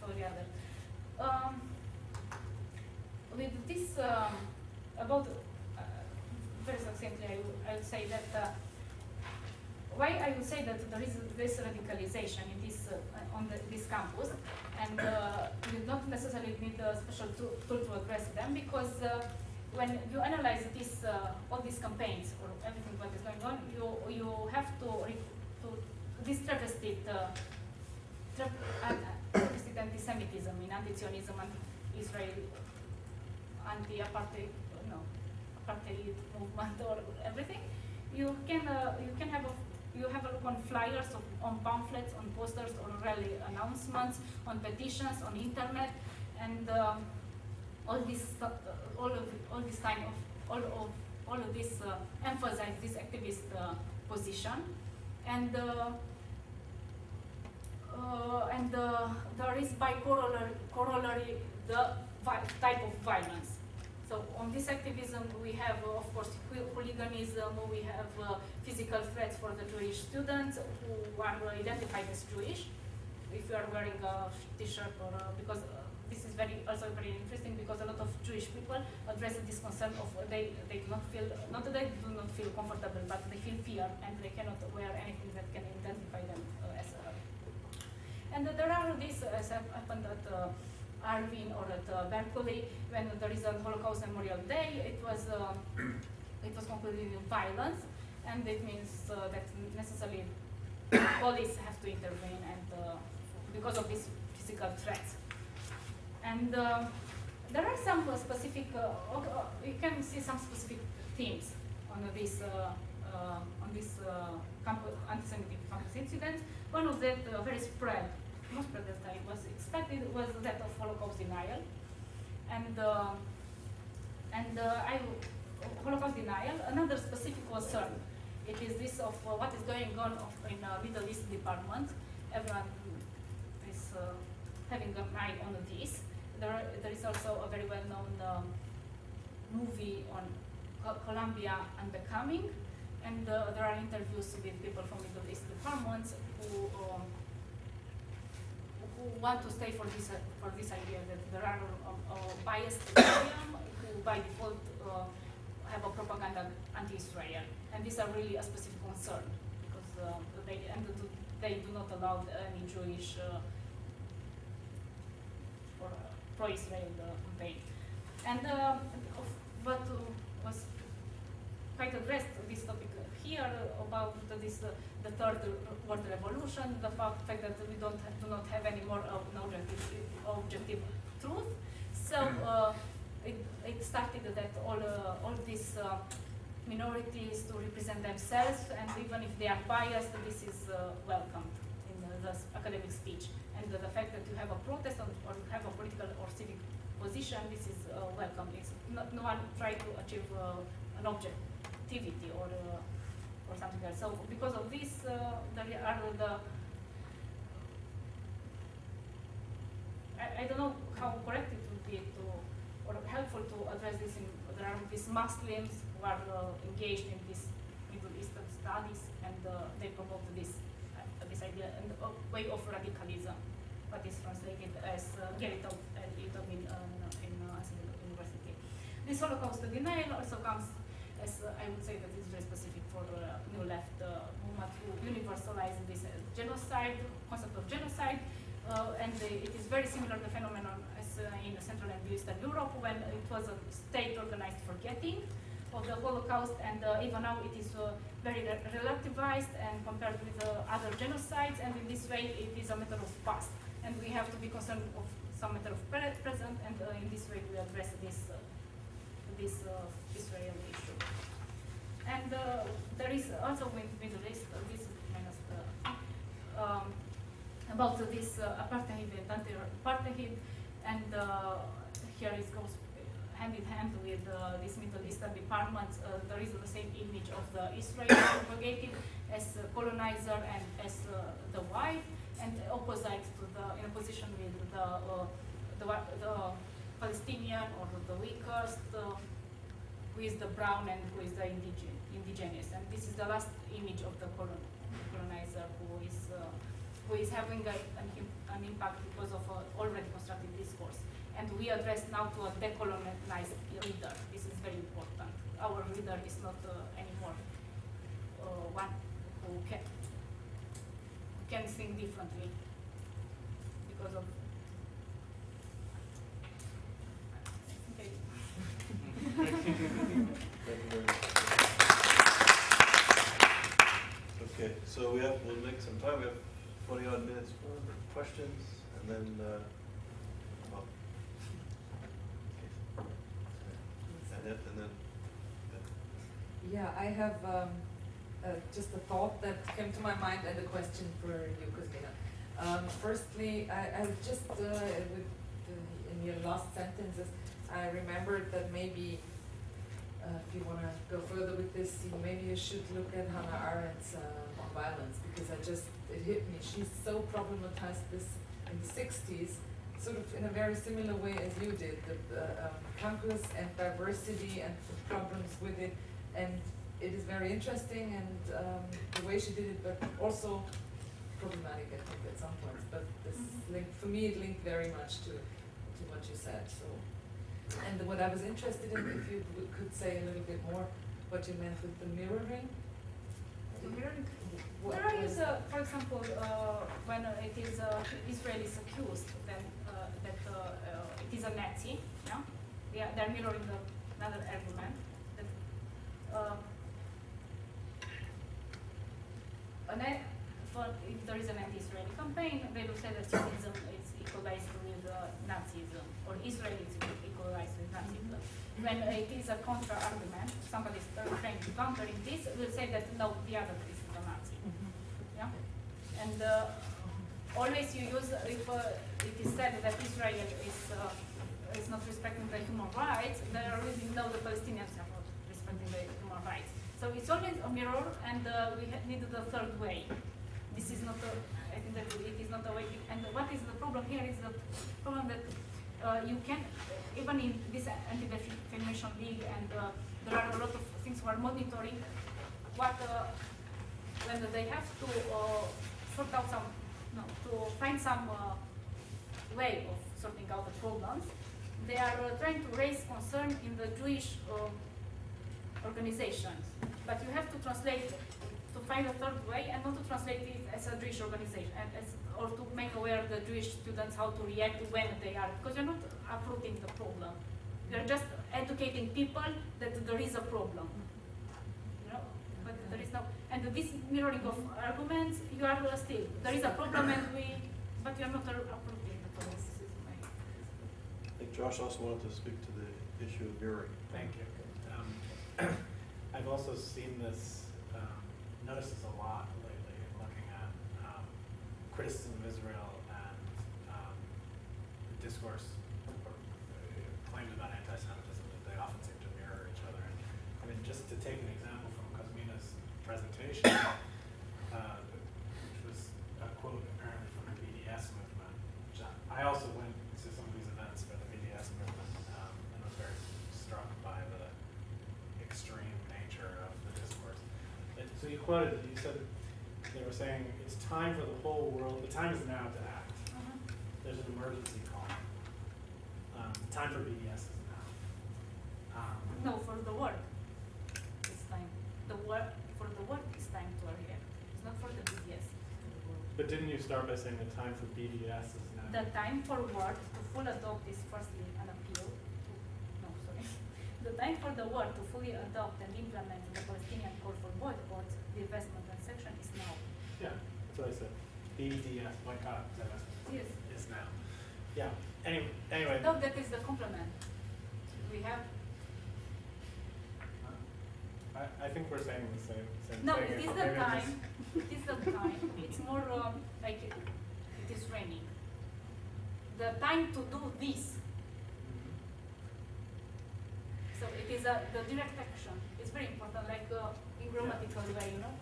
for the other. With this about very succinctly, I would say that why I would say that there is this radicalization in this on this campus, and you don't necessarily need a special tool to address them because when you analyze this all these campaigns or everything what is going on, you have to this travested anti-Semitism in anti-Zionism and Israel anti-apartheid apartheid movement or everything. You have a look on flyers, on pamphlets, on posters, on rally announcements, on petitions, on internet, and all of this emphasize this activist position, and there is by corollary the type of violence. So on this activism, we have, of course, hooliganism, we have physical threats for the Jewish students who are identified as Jewish. If you are wearing a t-shirt or because this is also very interesting because a lot of Jewish people address this concern of they do not feel, not that they do not feel comfortable, but they feel fear and they cannot wear anything that can identify them as a. And there are these, as happened at Arvin or at Berkeley, when there is a Holocaust Memorial Day, it was concluded in violence, and it means that necessarily police have to intervene and because of these physical threats. And there are some specific, you can see some specific themes on this anti-Semitic campus incident. One of that very most spread that I was expected was that of Holocaust denial. Holocaust denial, another specific concern. It is this of what is going on in Middle East department. Everyone is having an eye on this. There is also a very well-known movie on Colombia Unbecoming, and there are interviews with people from Middle East departments who want to stay for this idea that there are biased Muslims who by default have a propaganda anti-Israel, and these are really a specific concern because they do not allow any Jewish or pro-Israel campaign. And what was quite addressed this topic here about the third world revolution, the fact that we do not have any more objective truth. So it started that all these minorities to represent themselves, and even if they are biased, this is welcomed in the academic speech. And the fact that you have a protest or you have a political or civic position, this is welcome. No one tried to achieve an objectivity or something else. So because of this, there are I don't know how correct it would be or helpful to address this. There are these Muslims who are engaged in this Middle Eastern studies, and they promote this idea and a way of radicalism, what is translated as Gary taught in university. This Holocaust denial also comes as I would say that it's very specific for New Left movement who universalize this genocide, concept of genocide, and it is very similar to the phenomenon as in Central and Eastern Europe when it was a state-organized forgetting of the Holocaust, and even now it is very relativized and compared with other genocides, and in this way it is a matter of past, and we have to be concerned of some matter of present, and in this way we address this Israel issue. And there is also with Middle East, this is minus about this apartheid and anti-apartheid, and here it goes hand in hand with this Middle Eastern departments. There is the same image of the Israel propagated as colonizer and as the white, and opposite to in opposition with the Palestinian or the weakest, who is the brown and who is the indigenous. And this is the last image of the colonizer who is having an impact because of already constructed discourse. And we address now to a decolonized reader. This is very important. Our reader is not anymore one who can think differently because of. Okay. Thank you very much. Okay, so we'll make some time. We have 20 odd minutes for questions, and then and then. Yeah, I have just a thought that came to my mind and a question for you, Kuzmina. Firstly, I just in your last sentences, I remembered that maybe if you want to go further with this, maybe you should look at Hannah Arendt's violence, because it hit me. She so problematized this in the 60s, sort of in a very similar way as you did, the campus and diversity and the problems with it, and it is very interesting, and the way she did it, but also problematic, I think, at some points. But this linked, for me, it linked very much to what you said. So, and what I was interested in, if you could say a little bit more what you meant with the mirroring. The mirroring. What Mirroring was is, for example, when it is Israel is accused then that it is a Nazi. Yeah, they're mirroring another argument that if there is an anti-Israeli campaign, they will say that Zionism is equalized with Nazism, or Israel is equalized with Nazism. When it is a contra-argument, somebody is trying to countering this, will say that no, the other is the Nazi. Yeah, and always you use if it is said that Israel is is not respecting the human rights, they already know the Palestinians are not respecting the human rights. So it's always a mirror, and we need the third way. This is not a, I think that it is not a way. And what is the problem here is the problem that you can, even in this Anti-Defamation League, and there are a lot of things who are monitoring what, when they have to sort out some, no, to find some way of sorting out the problems, they are trying to raise concern in the Jewish organizations. But you have to translate, to find a third way, and not to translate it as a Jewish organization, or to make aware the Jewish students how to react when they are, because you're not uprooting the problem. You're just educating people that there is a problem. You know, but there is no, and this mirroring of arguments, you are still, there is a problem, and but you're not uprooting the problem. I think Josh also wanted to speak to the issue of mirroring. Thank you. I've also seen this, noticed this a lot lately in looking at criticism of Israel and the discourse or claims about anti-Semitism, that they often seem to mirror each other. And I mean, just to take an example from Cosmina's presentation, which was a quote apparently from the BDS movement, which I also went to some of these events for the BDS movement and was very struck by the extreme nature of the discourse. So you quoted, you said they were saying it's time for the whole world, the time is now to act. There's an emergency call. The time for BDS is now. No, for the work, it's time. For the work, it's time to react. It's not for the BDS. But didn't you start by saying the time for BDS is now? The time for work to full adopt is firstly an appeal. The time for the world to fully adopt and implement the Palestinian call for boycott, divestment, and section is now. Yeah, that's what I said. BDS, boycott, divestment, Yes. is now. Yeah. Anyway. No, that is the complement. We have. I think we're saying the same No, thing. it is the time. It is the time. It's more like it is raining. The time to do this. So it is the direct action. It's very important, like in grammatical way, you know.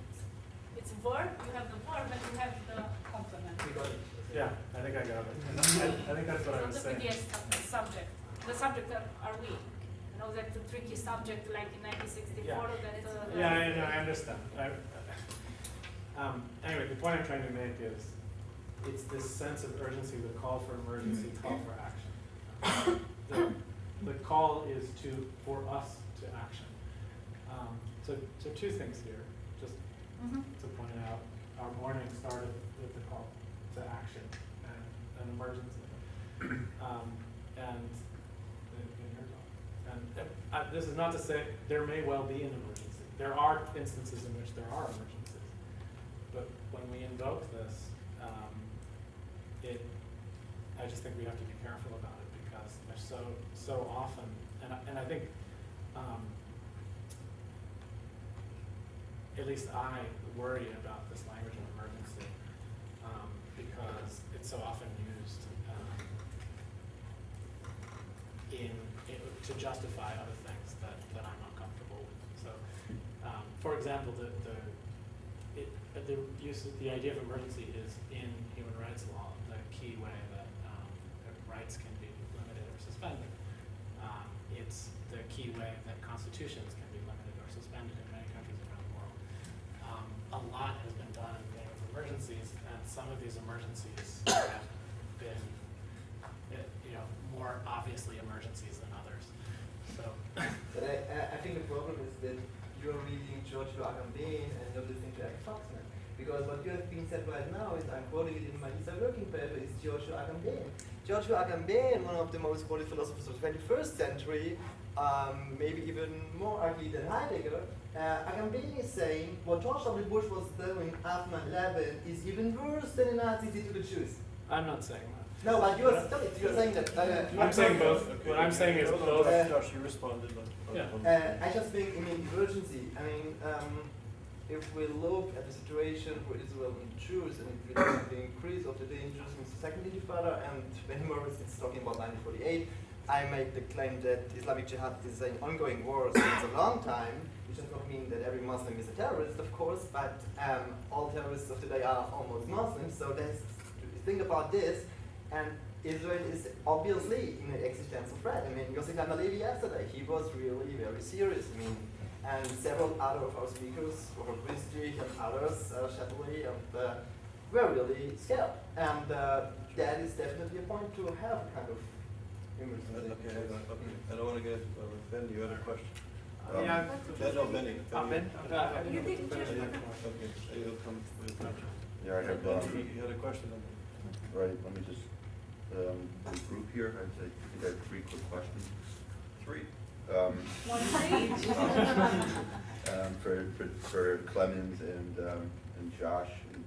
It's verb, you have the verb, and you have the complement. Yeah, I think I got it. I think that's what I was Not the saying. PDS subject. The subject are we. You know, that the tricky subject like in 1964 that... Yeah, I understand. Anyway, the point I'm trying to make is it's this sense of urgency, the call for emergency, call for action. The call is for us to action. So two things here, just to point it out. Our morning started with the call to action and an emergency. And this is not to say there may well be an emergency. There are instances in which there are emergencies. But when we invoke this, I just think we have to be careful about it because there's so often, and I think at least I worry about this language of emergency because it's so often used to justify other things that I'm uncomfortable with. So, for example, the use of the idea of emergency is in human rights law the key way that rights can be limited or suspended. It's the key way that constitutions can be limited or suspended in many countries around the world. A lot has been done in the name of emergencies, and some of these emergencies have been, more obviously emergencies than others. So, but I think the problem is that you're reading Giorgio Agamben and not listening to Eric Foxman. Because what you have been said right now is, I'm quoting it in my YIISA working paper, is Giorgio Agamben. Giorgio Agamben, one of the most quoted philosophers of the 21st century, maybe even more ugly than Heidegger, Agamben is saying what George W. Bush was doing after 9/11 is even worse than the Nazis did to the Jews. I'm not saying that. No, but you're saying that. I'm saying both. Okay. What I'm saying is Hold on, both. Josh, you responded. Yeah. I just think, emergency. If we look at the situation for Israel and Jews, and if we look at the increase of the dangers in the Second Intifada, and when Morris is talking about 1948, I made the claim that Islamic Jihad is an ongoing war since a long time, which does not mean that every Muslim is a terrorist, of course, but all terrorists of today are almost Muslims, so there's think about this, and Israel is obviously in an existential threat. I mean, Yossi Halevi yesterday, he was really very serious. I mean, and several other of our speakers, or Bristich and others, Chatterley, were really scared. And that is definitely a point to have kind of image. Okay, I don't want to get, Ben, you had a question? Yeah. Benny. Ben? You didn't just. Okay, he'll come with a question. Yeah, I have, You had a question? right, let me just, group here, I think I have 3 quick questions. 3. One page. For Clemens and Josh, and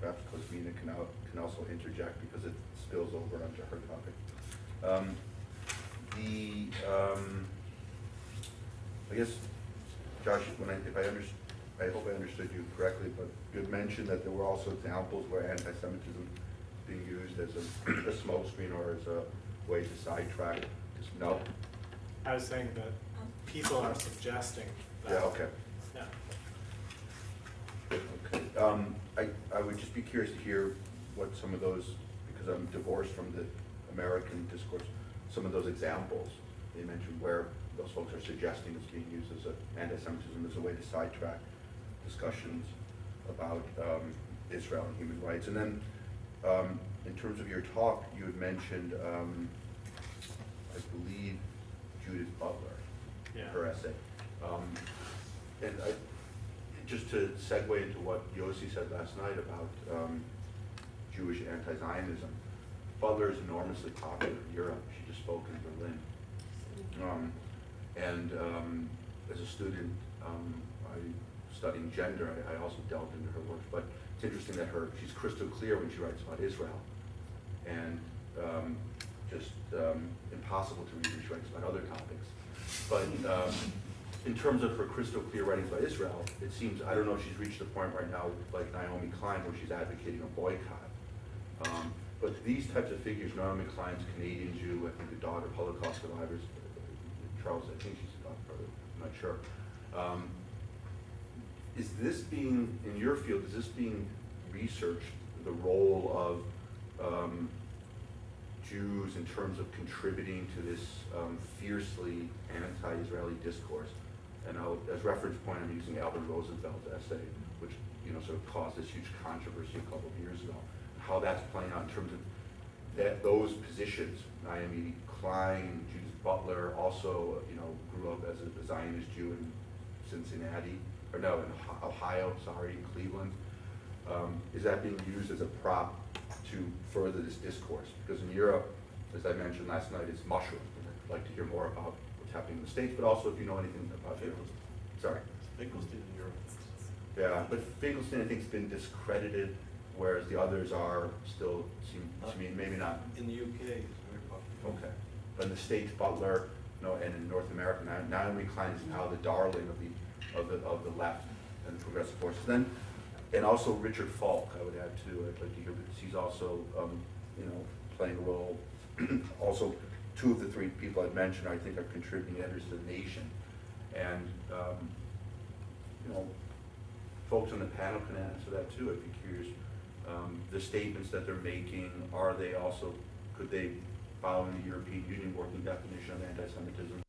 perhaps Cosmina can also interject because it spills over onto her topic. I guess, Josh, I hope I understood you correctly, but you had mentioned that there were also examples where anti-Semitism is being used as a smokescreen or as a way to sidetrack. No? I was saying that people are suggesting that. Yeah, okay. Yeah. Okay. I would just be curious to hear what some of those, because I'm divorced from the American discourse, some of those examples they mentioned where those folks are suggesting it's being used as anti-Semitism as a way to sidetrack discussions about Israel and human rights. And then in terms of your talk, you had mentioned, I believe, Judith Butler, Yeah. her essay. Just to segue into what Yossi said last night about Jewish anti-Zionism, Butler is enormously popular in Europe. She just spoke in Berlin. As a student, studying gender, I also delved into her work. But it's interesting that she's crystal clear when she writes about Israel, and just impossible to read when she writes about other topics. But in terms of her crystal clear writings about Israel, it seems, I don't know if she's reached the point right now, like Naomi Klein, where she's advocating a boycott. But these types of figures, Naomi Klein's Canadian Jew, I think the daughter of Holocaust survivors, Charles, I think she's a brother, I'm not sure. Is this being, in your field, is this being researched, the role of Jews in terms of contributing to this fiercely anti-Israeli discourse? And as reference point, I'm using Alvin Roosevelt's essay, which sort of caused this huge controversy a couple of years ago. How that's playing out in terms of those positions. Naomi Klein, Judith Butler, also grew up as a Zionist Jew in Cincinnati, or no, in Ohio, in Cleveland. Is that being used as a prop to further this discourse? Because in Europe, as I mentioned last night, it's mushroomed. And I'd like to hear more about what's happening in the States, but also if you know anything about Europe. Sorry. Finkelstein in Europe. Yeah, but Finkelstein, I think, has been discredited, whereas the others are still seem to me maybe not. In the UK, it's very popular. Okay, but in the States, Butler, and in North America, Naomi Klein is now the darling of the left and the progressive forces. Then, and also Richard Falk, I would add too. I'd like to hear because he's also playing a role. Also, 2 of the 3 people I've mentioned, I think, are contributing editors to the Nation, and folks on the panel can answer that too. I'd be curious. The statements that they're making, could they, following the European Union working definition of anti-Semitism,